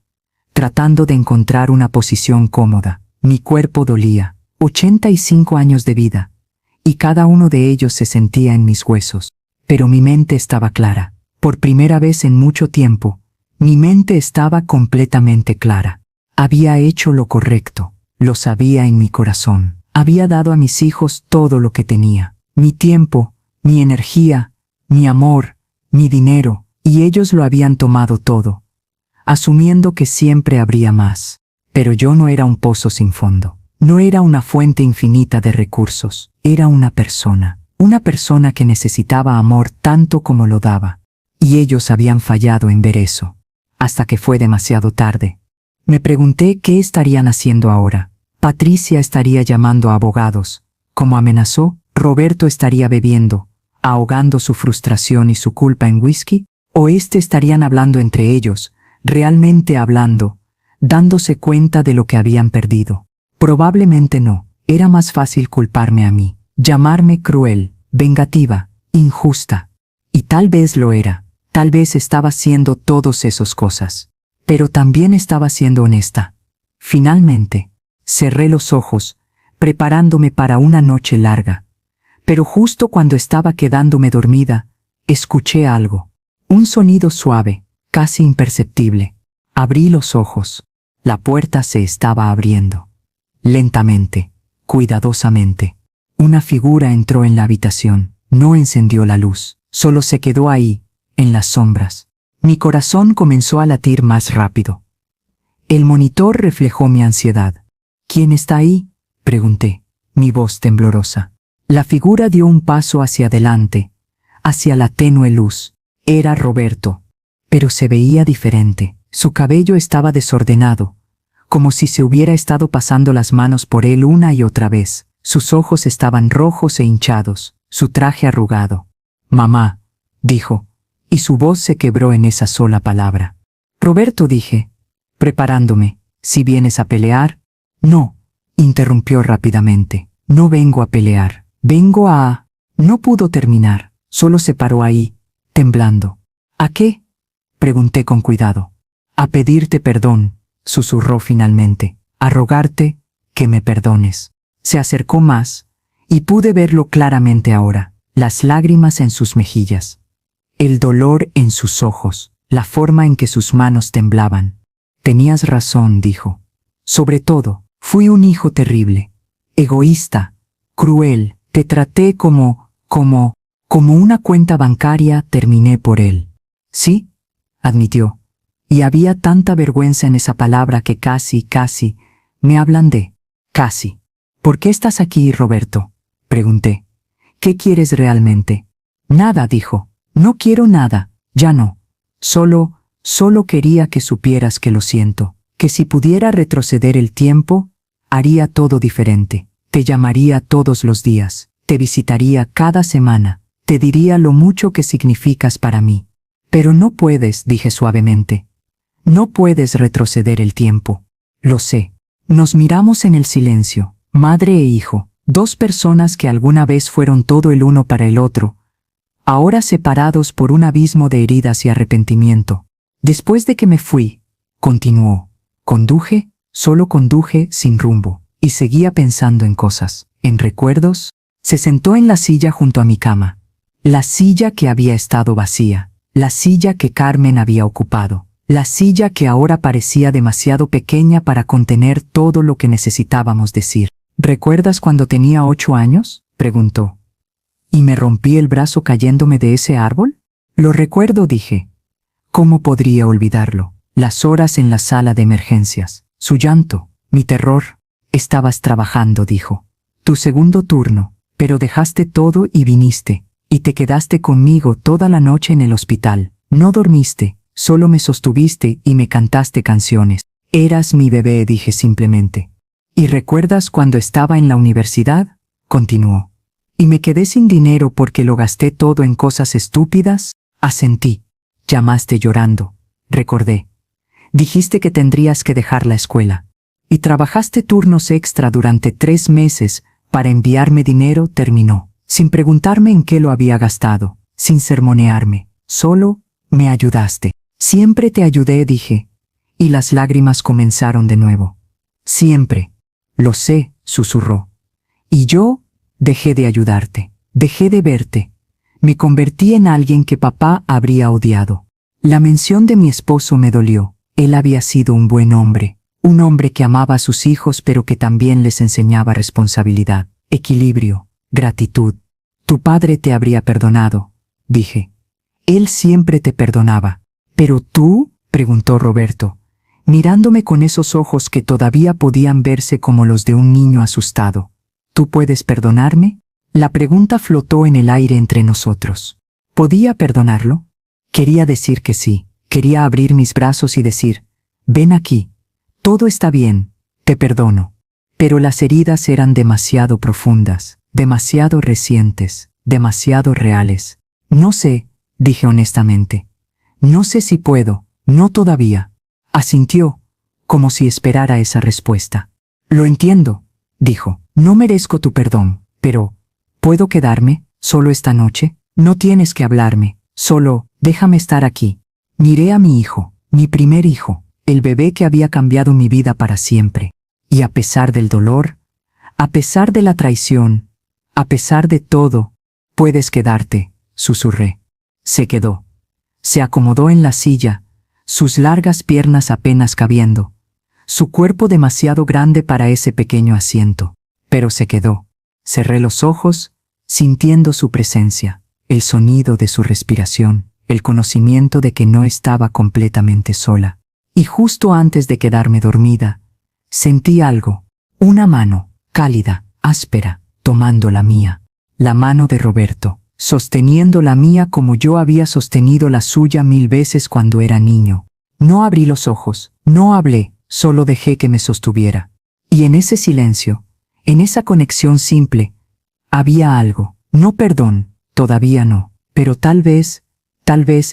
tratando de encontrar una posición cómoda. Mi cuerpo dolía. 85 años de vida, y cada uno de ellos se sentía en mis huesos. Pero mi mente estaba clara. Por primera vez en mucho tiempo, mi mente estaba completamente clara. Había hecho lo correcto, lo sabía en mi corazón. Había dado a mis hijos todo lo que tenía, mi tiempo, mi energía, mi amor, mi dinero, y ellos lo habían tomado todo, asumiendo que siempre habría más. Pero yo no era un pozo sin fondo, no era una fuente infinita de recursos, era una persona que necesitaba amor tanto como lo daba. Y ellos habían fallado en ver eso, hasta que fue demasiado tarde. Me pregunté qué estarían haciendo ahora. Patricia estaría llamando a abogados, como amenazó. Roberto estaría bebiendo, ahogando su frustración y su culpa en whisky, o estarían hablando entre ellos, realmente hablando, dándose cuenta de lo que habían perdido. Probablemente no. Era más fácil culparme a mí, llamarme cruel, vengativa, injusta. Y tal vez lo era. Tal vez estaba haciendo todas esas cosas. Pero también estaba siendo honesta. Finalmente, cerré los ojos, preparándome para una noche larga. Pero justo cuando estaba quedándome dormida, escuché algo. Un sonido suave, casi imperceptible. Abrí los ojos. La puerta se estaba abriendo. Lentamente, cuidadosamente. Una figura entró en la habitación. No encendió la luz, solo se quedó ahí, en las sombras. Mi corazón comenzó a latir más rápido. El monitor reflejó mi ansiedad. ¿Quién está ahí?, pregunté, mi voz temblorosa. La figura dio un paso hacia adelante, hacia la tenue luz. Era Roberto, pero se veía diferente. Su cabello estaba desordenado, como si se hubiera estado pasando las manos por él una y otra vez. Sus ojos estaban rojos e hinchados, su traje arrugado. «Mamá», dijo, y su voz se quebró en esa sola palabra. «Roberto», dije, preparándome, «¿si vienes a pelear?» «No», interrumpió rápidamente, «no vengo a pelear, vengo a...». No pudo terminar, solo se paró ahí, temblando. «¿A qué?», pregunté con cuidado. «A pedirte perdón», susurró finalmente, «a rogarte que me perdones». Se acercó más, y pude verlo claramente ahora, las lágrimas en sus mejillas, el dolor en sus ojos, la forma en que sus manos temblaban. «Tenías razón», dijo. «Sobre todo, fui un hijo terrible, egoísta, cruel, te traté como una cuenta bancaria, terminé por él». «Sí», admitió, y había tanta vergüenza en esa palabra que casi, me hablan de casi. «¿Por qué estás aquí, Roberto?», pregunté. «¿Qué quieres realmente?». «Nada», dijo. «No quiero nada, ya no. Solo quería que supieras que lo siento, que si pudiera retroceder el tiempo, haría todo diferente. Te llamaría todos los días, te visitaría cada semana, te diría lo mucho que significas para mí. Pero no puedes», dije suavemente. «No puedes retroceder el tiempo. Lo sé». Nos miramos en el silencio. Madre e hijo, dos personas que alguna vez fueron todo el uno para el otro, ahora separados por un abismo de heridas y arrepentimiento. «Después de que me fui», continuó, solo conduje sin rumbo, y seguía pensando en cosas, en recuerdos. Se sentó en la silla junto a mi cama, la silla que había estado vacía, la silla que Carmen había ocupado, la silla que ahora parecía demasiado pequeña para contener todo lo que necesitábamos decir. «¿Recuerdas cuando tenía 8 años?», preguntó. «¿Y me rompí el brazo cayéndome de ese árbol?». «Lo recuerdo», dije. «¿Cómo podría olvidarlo? Las horas en la sala de emergencias, su llanto, mi terror». «Estabas trabajando», dijo. «Tu segundo turno, pero dejaste todo y viniste, y te quedaste conmigo toda la noche en el hospital. No dormiste, solo me sostuviste y me cantaste canciones. Eras mi bebé», dije simplemente. «¿Y recuerdas cuando estaba en la universidad?», continuó. «Y me quedé sin dinero porque lo gasté todo en cosas estúpidas». Asentí. «Llamaste llorando», recordé. «Dijiste que tendrías que dejar la escuela. Y trabajaste turnos extra durante 3 meses para enviarme dinero», terminó, sin preguntarme en qué lo había gastado, sin sermonearme. «Solo me ayudaste». «Siempre te ayudé», dije, y las lágrimas comenzaron de nuevo. «Siempre». «Lo sé», susurró. «Y yo dejé de ayudarte, dejé de verte. Me convertí en alguien que papá habría odiado». La mención de mi esposo me dolió. Él había sido un buen hombre, un hombre que amaba a sus hijos pero que también les enseñaba responsabilidad, equilibrio, gratitud. «Tu padre te habría perdonado», dije. «Él siempre te perdonaba». «¿Pero tú?», preguntó Roberto, mirándome con esos ojos que todavía podían verse como los de un niño asustado. «¿Tú puedes perdonarme?». La pregunta flotó en el aire entre nosotros. ¿Podía perdonarlo? Quería decir que sí, quería abrir mis brazos y decir, «Ven aquí, todo está bien, te perdono». Pero las heridas eran demasiado profundas, demasiado recientes, demasiado reales. «No sé», dije honestamente. «No sé si puedo, no todavía». Asintió, como si esperara esa respuesta. «Lo entiendo», dijo. «No merezco tu perdón, pero ¿puedo quedarme solo esta noche? No tienes que hablarme, solo déjame estar aquí». Miré a mi hijo, mi primer hijo, el bebé que había cambiado mi vida para siempre. Y a pesar del dolor, a pesar de la traición, a pesar de todo, «Puedes quedarte», susurré. Se quedó. Se acomodó en la silla, sus largas piernas apenas cabiendo, su cuerpo demasiado grande para ese pequeño asiento. Pero se quedó. Cerré los ojos, sintiendo su presencia, el sonido de su respiración, el conocimiento de que no estaba completamente sola. Y justo antes de quedarme dormida, sentí algo, una mano, cálida, áspera, tomando la mía. La mano de Roberto, sosteniendo la mía como yo había sostenido la suya 1000 veces cuando era niño. No abrí los ojos, no hablé, solo dejé que me sostuviera. Y en ese silencio, en esa conexión simple, había algo. No perdón, todavía no, pero tal vez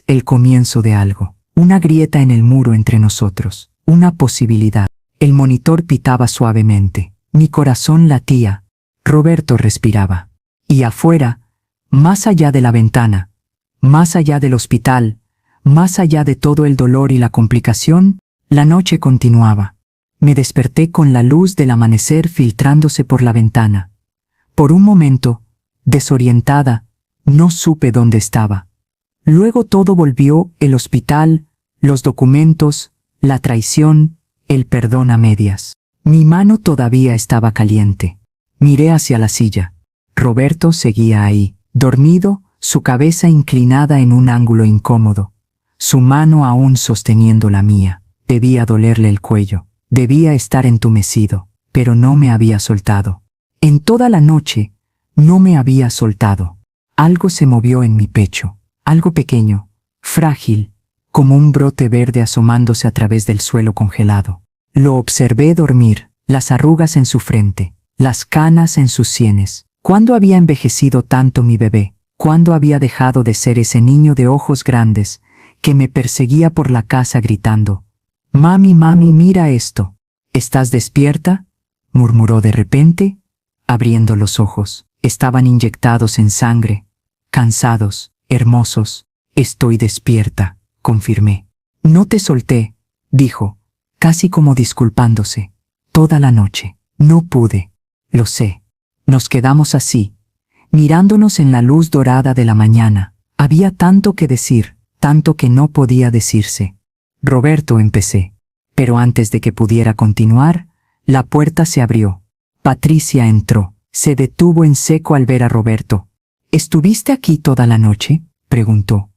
el comienzo de algo. Una grieta en el muro entre nosotros, una posibilidad. El monitor pitaba suavemente. Mi corazón latía. Roberto respiraba. Y afuera, más allá de la ventana, más allá del hospital, más allá de todo el dolor y la complicación, la noche continuaba. Me desperté con la luz del amanecer filtrándose por la ventana. Por un momento, desorientada, no supe dónde estaba. Luego todo volvió: el hospital, los documentos, la traición, el perdón a medias. Mi mano todavía estaba caliente. Miré hacia la silla. Roberto seguía ahí, dormido, su cabeza inclinada en un ángulo incómodo, su mano aún sosteniendo la mía. Debía dolerle el cuello, debía estar entumecido, pero no me había soltado. En toda la noche, no me había soltado. Algo se movió en mi pecho, algo pequeño, frágil, como un brote verde asomándose a través del suelo congelado. Lo observé dormir, las arrugas en su frente, las canas en sus sienes. ¿Cuándo había envejecido tanto mi bebé? ¿Cuándo había dejado de ser ese niño de ojos grandes que me perseguía por la casa gritando: «Mami, mami, mira esto». «¿Estás despierta?», murmuró de repente, abriendo los ojos. Estaban inyectados en sangre, cansados, hermosos. «Estoy despierta», confirmé. «No te solté», dijo, casi como disculpándose. «Toda la noche. No pude». «Lo sé». Nos quedamos así, mirándonos en la luz dorada de la mañana. Había tanto que decir, tanto que no podía decirse. «Roberto», empecé. Pero antes de que pudiera continuar, la puerta se abrió. Patricia entró. Se detuvo en seco al ver a Roberto. «¿Estuviste aquí toda la noche?», preguntó.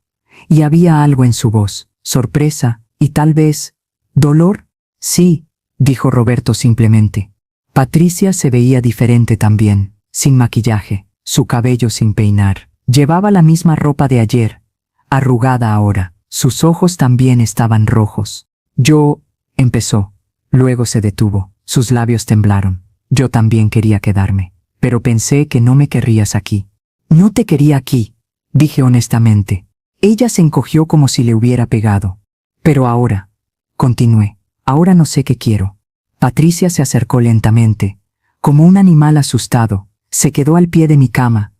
Y había algo en su voz, sorpresa y tal vez dolor. «Sí», dijo Roberto simplemente. Patricia se veía diferente también, sin maquillaje, su cabello sin peinar. Llevaba la misma ropa de ayer, arrugada ahora. Sus ojos también estaban rojos. «Yo», empezó. Luego se detuvo. Sus labios temblaron. «Yo también quería quedarme, pero pensé que no me querrías aquí». «No te quería aquí», dije honestamente. Ella se encogió como si le hubiera pegado. «Pero ahora», continué, «ahora no sé qué quiero». Patricia se acercó lentamente, como un animal asustado. Se quedó al pie de mi cama,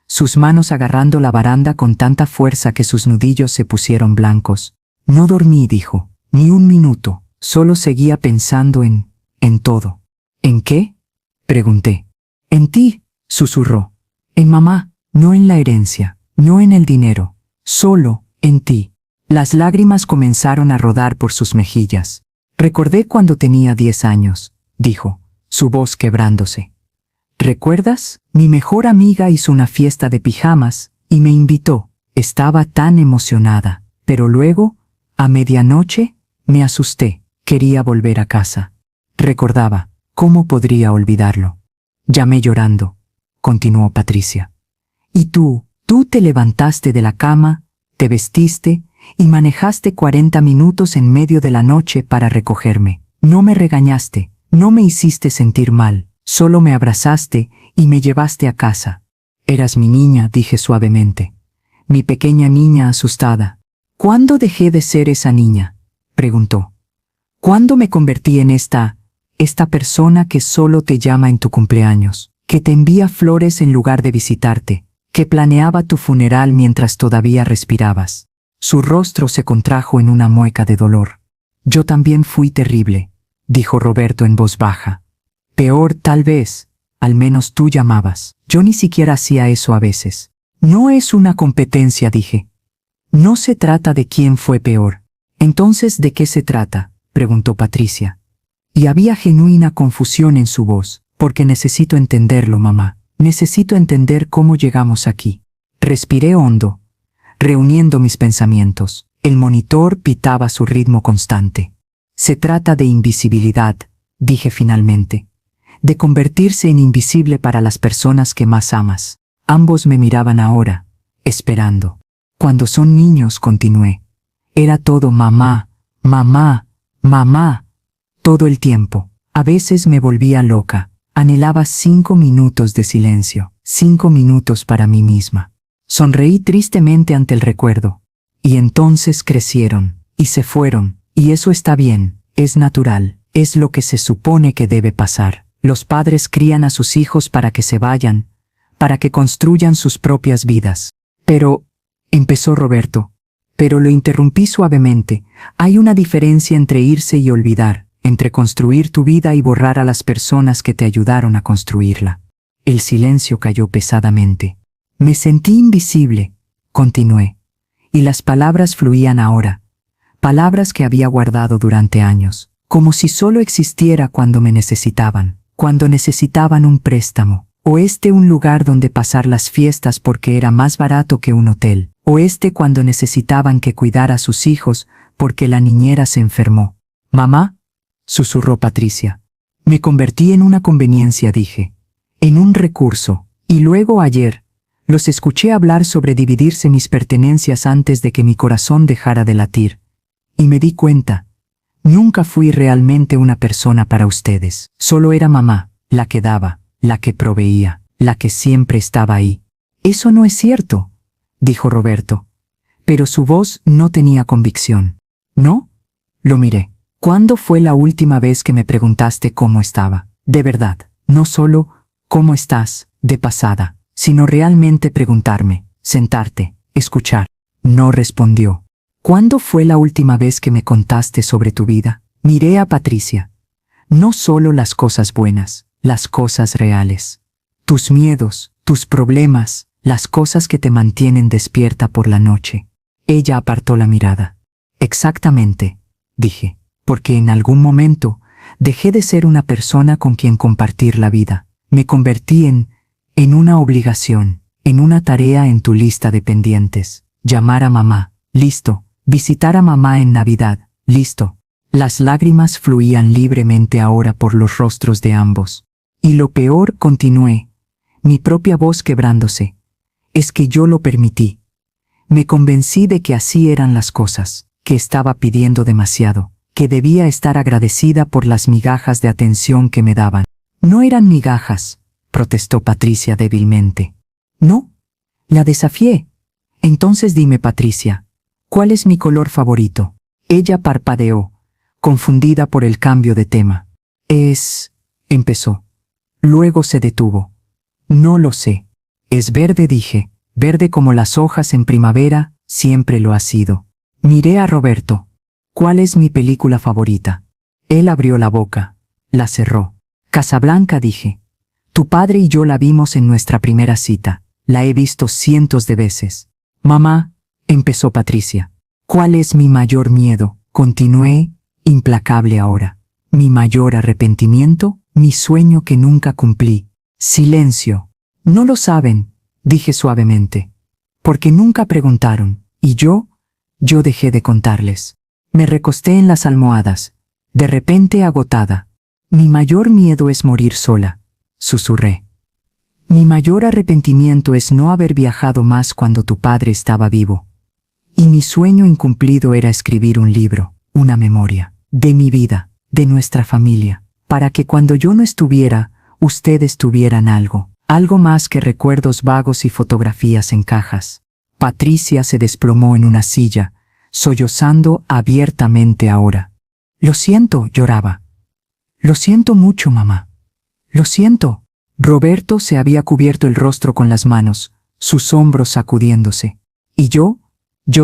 sus manos agarrando la baranda con tanta fuerza que sus nudillos se pusieron blancos. «No dormí», dijo, «ni un minuto. Solo seguía pensando en todo». «¿En qué?», pregunté. «En ti», susurró. «En mamá, no en la herencia, no en el dinero, solo en ti». Las lágrimas comenzaron a rodar por sus mejillas. «Recordé cuando tenía 10 años», dijo, su voz quebrándose. «¿Recuerdas? Mi mejor amiga hizo una fiesta de pijamas y me invitó. Estaba tan emocionada, pero luego, a medianoche, me asusté. Quería volver a casa». Recordaba. ¿Cómo podría olvidarlo? «Llamé llorando», continuó Patricia. «Y tú te levantaste de la cama, te vestiste y manejaste 40 minutos en medio de la noche para recogerme. No me regañaste, no me hiciste sentir mal, solo me abrazaste y me llevaste a casa». «Eras mi niña», dije suavemente. «Mi pequeña niña asustada». «¿Cuándo dejé de ser esa niña?», preguntó. «¿Cuándo me convertí en esta persona que solo te llama en tu cumpleaños, que te envía flores en lugar de visitarte, que planeaba tu funeral mientras todavía respirabas?» Su rostro se contrajo en una mueca de dolor. «Yo también fui terrible», dijo Roberto en voz baja. «Peor tal vez, al menos tú llamabas. Yo ni siquiera hacía eso a veces». «No es una competencia», dije. «No se trata de quién fue peor». «Entonces, ¿de qué se trata?», preguntó Patricia. Y había genuina confusión en su voz. «Porque necesito entenderlo, mamá. Necesito entender cómo llegamos aquí. Respiré hondo, reuniendo mis pensamientos. El monitor pitaba a su ritmo constante. Se trata de invisibilidad, dije finalmente. De convertirse en invisible para las personas que más amas. Ambos me miraban ahora, esperando. Cuando son niños, continué. Era todo mamá, mamá, mamá. Todo el tiempo. A veces me volvía loca. Anhelaba 5 minutos de silencio. 5 minutos para mí misma. Sonreí tristemente ante el recuerdo. Y entonces crecieron, y se fueron, y eso está bien, es natural, es lo que se supone que debe pasar. Los padres crían a sus hijos para que se vayan, para que construyan sus propias vidas. Pero, empezó Roberto, pero lo interrumpí suavemente. Hay una diferencia entre irse y olvidar, entre construir tu vida y borrar a las personas que te ayudaron a construirla. El silencio cayó pesadamente. Me sentí invisible, continué, y las palabras fluían ahora, palabras que había guardado durante años, como si solo existiera cuando me necesitaban, cuando necesitaban un préstamo, o un lugar donde pasar las fiestas porque era más barato que un hotel, o cuando necesitaban que cuidara a sus hijos porque la niñera se enfermó. «Mamá», susurró Patricia. Me convertí en una conveniencia, dije, en un recurso, y luego ayer, los escuché hablar sobre dividirse mis pertenencias antes de que mi corazón dejara de latir. Y me di cuenta, nunca fui realmente una persona para ustedes. Solo era mamá, la que daba, la que proveía, la que siempre estaba ahí. Eso no es cierto, dijo Roberto. Pero su voz no tenía convicción. ¿No? Lo miré. ¿Cuándo fue la última vez que me preguntaste cómo estaba? De verdad, no solo ¿cómo estás? De pasada, sino realmente preguntarme, sentarte, escuchar. No respondió. ¿Cuándo fue la última vez que me contaste sobre tu vida? Miré a Patricia. No solo las cosas buenas, las cosas reales. Tus miedos, tus problemas, las cosas que te mantienen despierta por la noche. Ella apartó la mirada. Exactamente, dije, porque en algún momento dejé de ser una persona con quien compartir la vida. Me convertí en una obligación, en una tarea en tu lista de pendientes. Llamar a mamá, listo. Visitar a mamá en Navidad, listo. Las lágrimas fluían libremente ahora por los rostros de ambos. Y lo peor, continué, mi propia voz quebrándose, es que yo lo permití. Me convencí de que así eran las cosas, que estaba pidiendo demasiado, que debía estar agradecida por las migajas de atención que me daban. No eran migajas, protestó Patricia débilmente. No, la desafié. Entonces dime, Patricia, ¿cuál es mi color favorito? Ella parpadeó, confundida por el cambio de tema. Empezó. Luego se detuvo. No lo sé. Es verde, dije, verde como las hojas en primavera, siempre lo ha sido. Miré a Roberto. ¿Cuál es mi película favorita? Él abrió la boca, la cerró. Casablanca, dije. Tu padre y yo la vimos en nuestra primera cita. La he visto cientos de veces. Mamá, empezó Patricia. ¿Cuál es mi mayor miedo? Continué, implacable ahora. Mi mayor arrepentimiento, mi sueño que nunca cumplí. Silencio. No lo saben, dije suavemente. Porque nunca preguntaron, y yo dejé de contarles. Me recosté en las almohadas, de repente agotada. Mi mayor miedo es morir sola, susurré. Mi mayor arrepentimiento es no haber viajado más cuando tu padre estaba vivo. Y mi sueño incumplido era escribir un libro, una memoria, de mi vida, de nuestra familia, para que cuando yo no estuviera, ustedes tuvieran algo más que recuerdos vagos y fotografías en cajas. Patricia se desplomó en una silla, sollozando abiertamente ahora. Lo siento, lloraba. Lo siento mucho, mamá. Lo siento. Roberto se había cubierto el rostro con las manos, sus hombros sacudiéndose. Y yo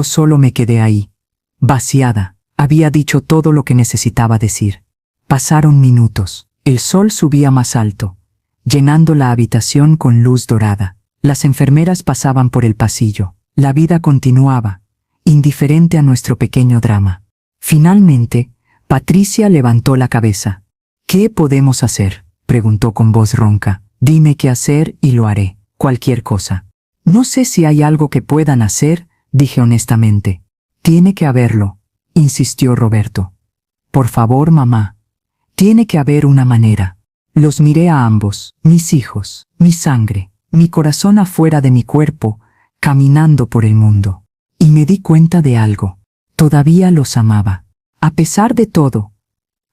solo me quedé ahí, vaciada. Había dicho todo lo que necesitaba decir. Pasaron minutos. El sol subía más alto, llenando la habitación con luz dorada. Las enfermeras pasaban por el pasillo. La vida continuaba, indiferente a nuestro pequeño drama. Finalmente, Patricia levantó la cabeza. ¿Qué podemos hacer?, preguntó con voz ronca. Dime qué hacer y lo haré, cualquier cosa. No sé si hay algo que puedan hacer, dije honestamente. Tiene que haberlo, insistió Roberto. Por favor, mamá. Tiene que haber una manera. Los miré a ambos, mis hijos, mi sangre, mi corazón afuera de mi cuerpo, caminando por el mundo. Y me di cuenta de algo. Todavía los amaba. A pesar de todo,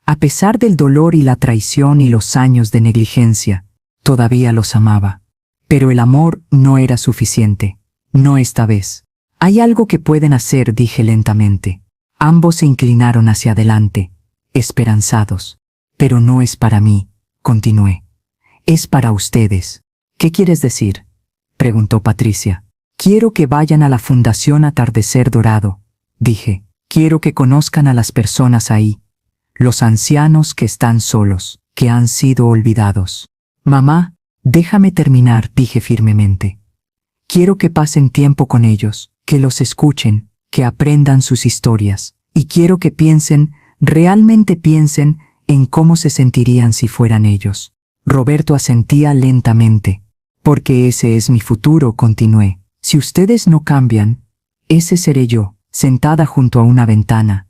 a pesar del dolor y la traición y los años de negligencia, todavía los amaba. Pero el amor no era suficiente. No esta vez. Hay algo que pueden hacer, dije lentamente. Ambos se inclinaron hacia adelante, esperanzados. Pero no es para mí, continué. Es para ustedes. ¿Qué quieres decir?, preguntó Patricia. Quiero que vayan a la Fundación Atardecer Dorado, dije. Quiero que conozcan a las personas ahí. Los ancianos que están solos, que han sido olvidados. Mamá, déjame terminar, dije firmemente. Quiero que pasen tiempo con ellos, que los escuchen, que aprendan sus historias, y quiero que piensen, realmente piensen, en cómo se sentirían si fueran ellos. Roberto asentía lentamente. Porque ese es mi futuro, continué. Si ustedes no cambian, ese seré yo, sentada junto a una ventana,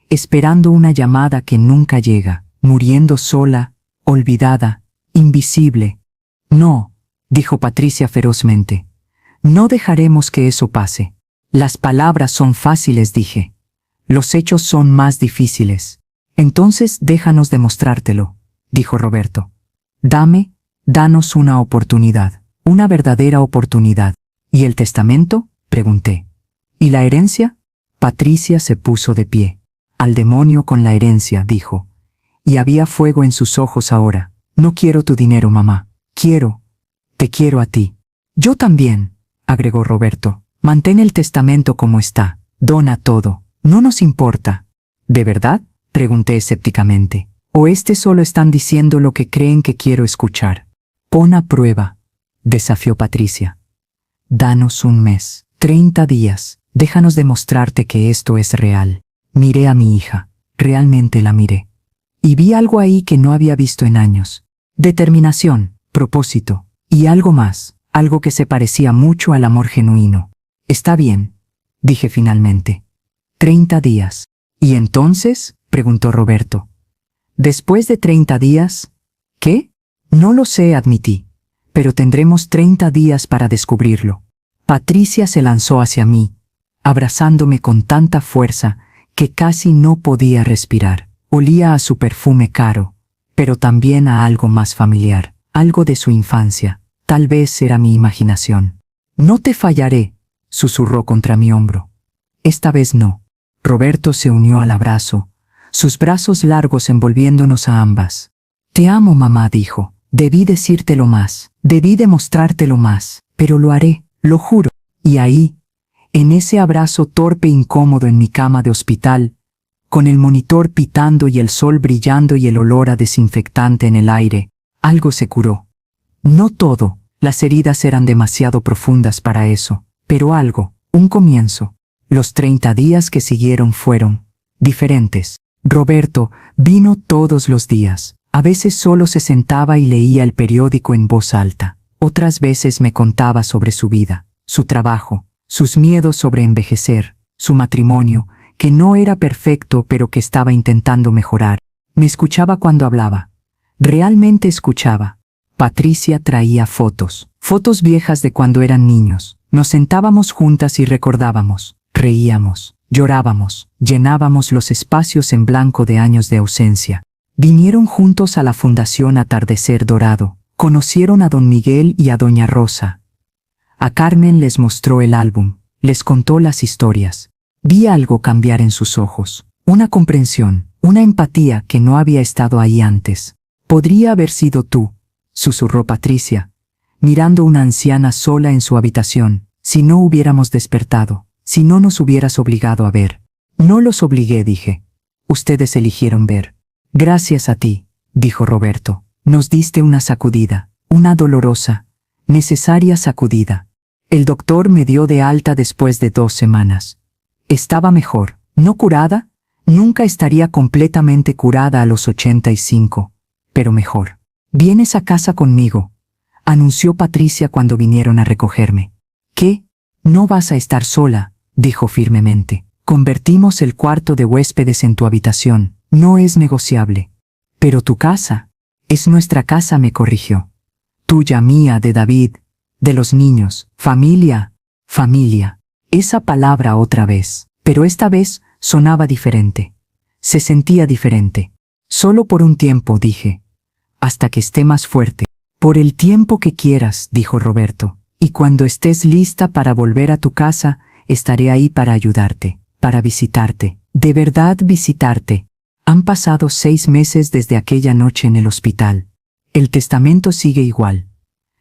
esperando una llamada que nunca llega, muriendo sola, olvidada, invisible. No, dijo Patricia ferozmente. No dejaremos que eso pase. Las palabras son fáciles, dije. Los hechos son más difíciles. Entonces déjanos demostrártelo, dijo Roberto. Danos una oportunidad, una verdadera oportunidad. ¿Y el testamento?, pregunté. ¿Y la herencia? Patricia se puso de pie. Al demonio con la herencia, dijo. Y había fuego en sus ojos ahora. No quiero tu dinero, mamá. Te quiero a ti. Yo también, agregó Roberto. Mantén el testamento como está. Dona todo. No nos importa. ¿De verdad?, pregunté escépticamente. ¿O solo están diciendo lo que creen que quiero escuchar? Pon a prueba, desafió Patricia. Danos un mes, 30 días. Déjanos demostrarte que esto es real. Miré a mi hija. Realmente la miré. Y vi algo ahí que no había visto en años. Determinación, propósito, y algo más, algo que se parecía mucho al amor genuino. Está bien, dije finalmente. 30 días. ¿Y entonces?, preguntó Roberto. Después de 30 días, ¿qué? No lo sé, admití. Pero tendremos 30 días para descubrirlo. Patricia se lanzó hacia mí, abrazándome con tanta fuerza que casi no podía respirar. Olía a su perfume caro, pero también a algo más familiar, algo de su infancia. Tal vez era mi imaginación. No te fallaré, susurró contra mi hombro. Esta vez no. Roberto se unió al abrazo, sus brazos largos envolviéndonos a ambas. Te amo, mamá, dijo. Debí decírtelo más, debí demostrártelo más, pero lo haré, lo juro. Y ahí, en ese abrazo torpe e incómodo en mi cama de hospital, con el monitor pitando y el sol brillando y el olor a desinfectante en el aire, algo se curó. No todo, las heridas eran demasiado profundas para eso, pero algo, un comienzo. Los 30 días que siguieron fueron diferentes. Roberto vino todos los días. A veces solo se sentaba y leía el periódico en voz alta. Otras veces me contaba sobre su vida, su trabajo, sus miedos sobre envejecer, su matrimonio, que no era perfecto pero que estaba intentando mejorar. Me escuchaba cuando hablaba. Realmente escuchaba. Patricia traía fotos viejas de cuando eran niños. Nos sentábamos juntas y recordábamos, reíamos, llorábamos, llenábamos los espacios en blanco de años de ausencia. Vinieron juntos a la Fundación Atardecer Dorado. Conocieron a don Miguel y a doña Rosa. A Carmen les mostró el álbum, les contó las historias. Vi algo cambiar en sus ojos, una comprensión, una empatía que no había estado ahí antes. Podría haber sido tú, susurró Patricia, mirando una anciana sola en su habitación, si no hubiéramos despertado, si no nos hubieras obligado a ver. No los obligué, dije. Ustedes eligieron ver. Gracias a ti, dijo Roberto. Nos diste una sacudida, una dolorosa, necesaria sacudida. El doctor me dio de alta después de 2 semanas. Estaba mejor, no curada, nunca estaría completamente curada a los 85, pero mejor. Vienes a casa conmigo. anunció Patricia cuando vinieron a recogerme. ¿Qué? No vas a estar sola, dijo firmemente. Convertimos el cuarto de huéspedes en tu habitación. No es negociable. Pero tu casa. Es nuestra casa, me corrigió. Tuya, mía, de David, de los niños. Familia. Familia. Esa palabra otra vez. Pero esta vez sonaba diferente. Se sentía diferente. Solo por un tiempo, dije. Hasta que esté más fuerte. Por el tiempo que quieras, dijo Roberto. Y cuando estés lista para volver a tu casa, estaré ahí para ayudarte, para visitarte. De verdad visitarte. Han pasado 6 meses desde aquella noche en el hospital. El testamento sigue igual.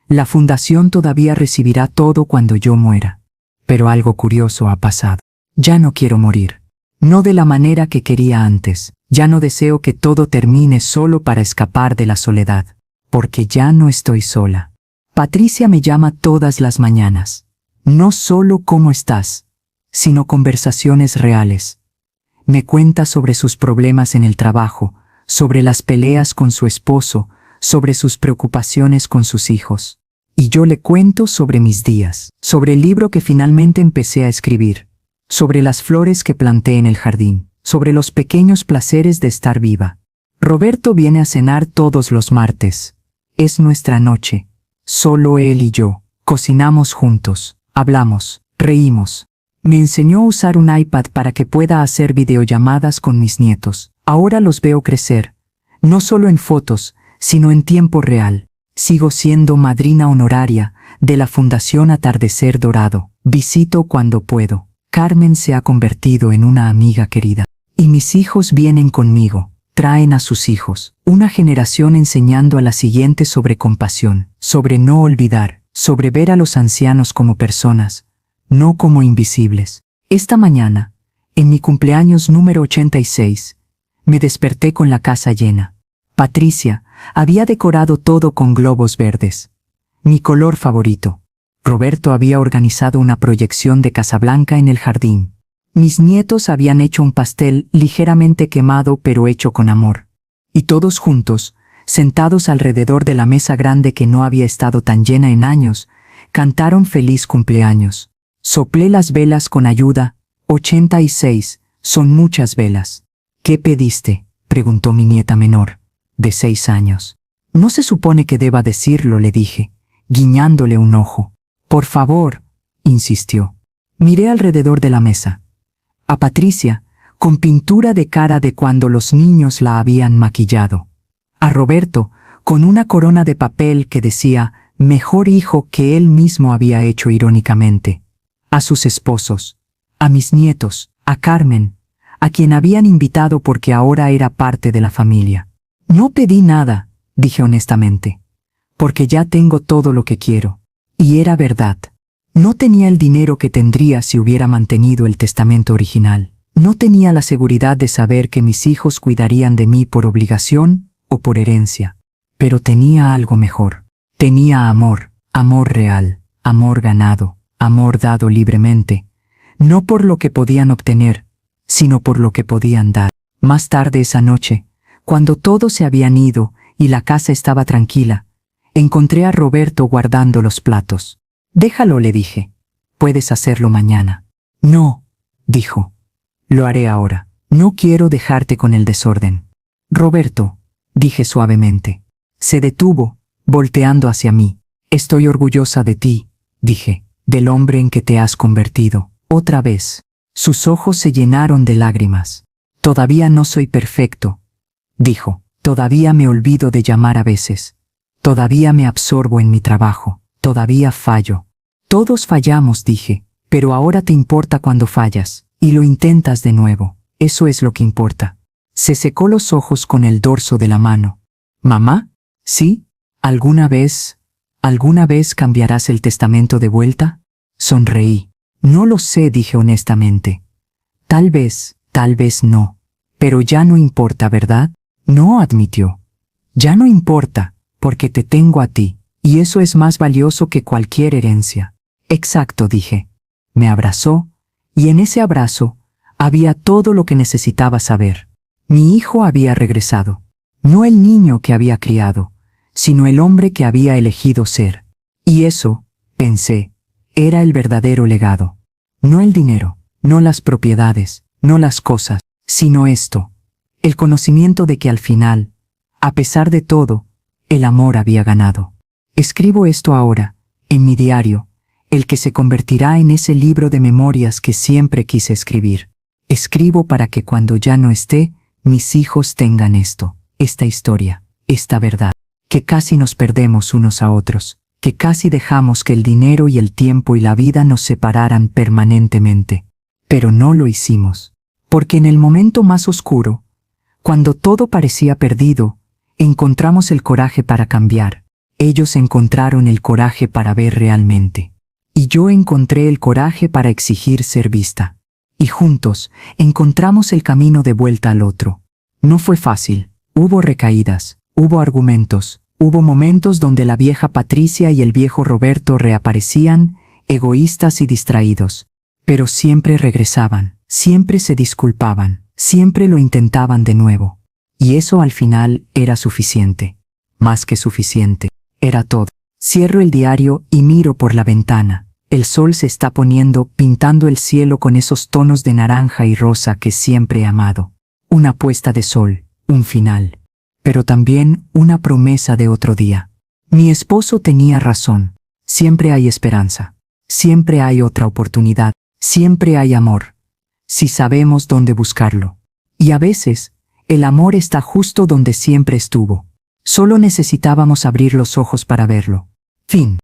La fundación todavía recibirá todo cuando yo muera. Pero algo curioso ha pasado. Ya no quiero morir. No de la manera que quería antes. Ya no deseo que todo termine solo para escapar de la soledad. Porque ya no estoy sola. Patricia me llama todas las mañanas. No solo cómo estás, sino conversaciones reales. Me cuenta sobre sus problemas en el trabajo, sobre las peleas con su esposo, sobre sus preocupaciones con sus hijos. Y yo le cuento sobre mis días, sobre el libro que finalmente empecé a escribir, sobre las flores que planté en el jardín, sobre los pequeños placeres de estar viva. Roberto viene a cenar todos los martes. Es nuestra noche. Solo él y yo. Cocinamos juntos, hablamos, reímos. Me enseñó a usar un iPad para que pueda hacer videollamadas con mis nietos. Ahora los veo crecer. No solo en fotos, sino en tiempo real. Sigo siendo madrina honoraria de la Fundación Atardecer Dorado. Visito cuando puedo. Carmen se ha convertido en una amiga querida. Y mis hijos vienen conmigo. Traen a sus hijos. Una generación enseñando a la siguiente sobre compasión, sobre no olvidar, sobre ver a los ancianos como personas, no como invisibles. Esta mañana, en mi cumpleaños número 86, me desperté con la casa llena. Patricia había decorado todo con globos verdes. Mi color favorito. Roberto había organizado una proyección de Casablanca en el jardín. Mis nietos habían hecho un pastel ligeramente quemado pero hecho con amor. Y todos juntos, sentados alrededor de la mesa grande que no había estado tan llena en años, cantaron feliz cumpleaños. Soplé las velas con ayuda. 86, son muchas velas. ¿Qué pediste?, preguntó mi nieta menor, de 6 años. No se supone que deba decirlo, le dije, guiñándole un ojo. Por favor, insistió. Miré alrededor de la mesa. A Patricia, con pintura de cara de cuando los niños la habían maquillado. A Roberto, con una corona de papel que decía mejor hijo que él mismo había hecho irónicamente. A sus esposos, a mis nietos, a Carmen, a quien habían invitado porque ahora era parte de la familia. No pedí nada, dije honestamente, porque ya tengo todo lo que quiero. Y era verdad. No tenía el dinero que tendría si hubiera mantenido el testamento original. No tenía la seguridad de saber que mis hijos cuidarían de mí por obligación o por herencia. Pero tenía algo mejor. Tenía amor, amor real, amor ganado, amor dado libremente, no por lo que podían obtener, sino por lo que podían dar. Más tarde esa noche, cuando todos se habían ido y la casa estaba tranquila, encontré a Roberto guardando los platos. Déjalo, le dije. Puedes hacerlo mañana. No, dijo. Lo haré ahora. No quiero dejarte con el desorden. Roberto, dije suavemente. Se detuvo, volteando hacia mí. Estoy orgullosa de ti, dije, del hombre en que te has convertido. Otra vez. Sus ojos se llenaron de lágrimas. Todavía no soy perfecto, dijo. Todavía me olvido de llamar a veces. Todavía me absorbo en mi trabajo. Todavía fallo. Todos fallamos, dije, pero ahora te importa cuando fallas, y lo intentas de nuevo. Eso es lo que importa. Se secó los ojos con el dorso de la mano. ¿Mamá? ¿Sí? ¿Alguna vez cambiarás el testamento de vuelta? Sonreí. No lo sé, dije honestamente. Tal vez no. Pero ya no importa, ¿verdad? No, admitió. Ya no importa, porque te tengo a ti. Y eso es más valioso que cualquier herencia. Exacto, dije. Me abrazó, y en ese abrazo había todo lo que necesitaba saber. Mi hijo había regresado. No el niño que había criado, sino el hombre que había elegido ser. Y eso, pensé, era el verdadero legado. No el dinero, no las propiedades, no las cosas, sino esto, el conocimiento de que al final, a pesar de todo, el amor había ganado. Escribo esto ahora, en mi diario, el que se convertirá en ese libro de memorias que siempre quise escribir. Escribo para que cuando ya no esté, mis hijos tengan esto, esta historia, esta verdad, que casi nos perdemos unos a otros, que casi dejamos que el dinero y el tiempo y la vida nos separaran permanentemente. Pero no lo hicimos, porque en el momento más oscuro, cuando todo parecía perdido, encontramos el coraje para cambiar. Ellos encontraron el coraje para ver realmente. Y yo encontré el coraje para exigir ser vista. Y juntos, encontramos el camino de vuelta al otro. No fue fácil. Hubo recaídas, hubo argumentos, hubo momentos donde la vieja Patricia y el viejo Roberto reaparecían, egoístas y distraídos. Pero siempre regresaban, siempre se disculpaban, siempre lo intentaban de nuevo. Y eso al final era suficiente. Más que suficiente. Era todo. Cierro el diario y miro por la ventana. El sol se está poniendo, pintando el cielo con esos tonos de naranja y rosa que siempre he amado. Una puesta de sol, un final. Pero también una promesa de otro día. Mi esposo tenía razón. Siempre hay esperanza. Siempre hay otra oportunidad. Siempre hay amor. Si sabemos dónde buscarlo. Y a veces, el amor está justo donde siempre estuvo. Solo necesitábamos abrir los ojos para verlo. Fin.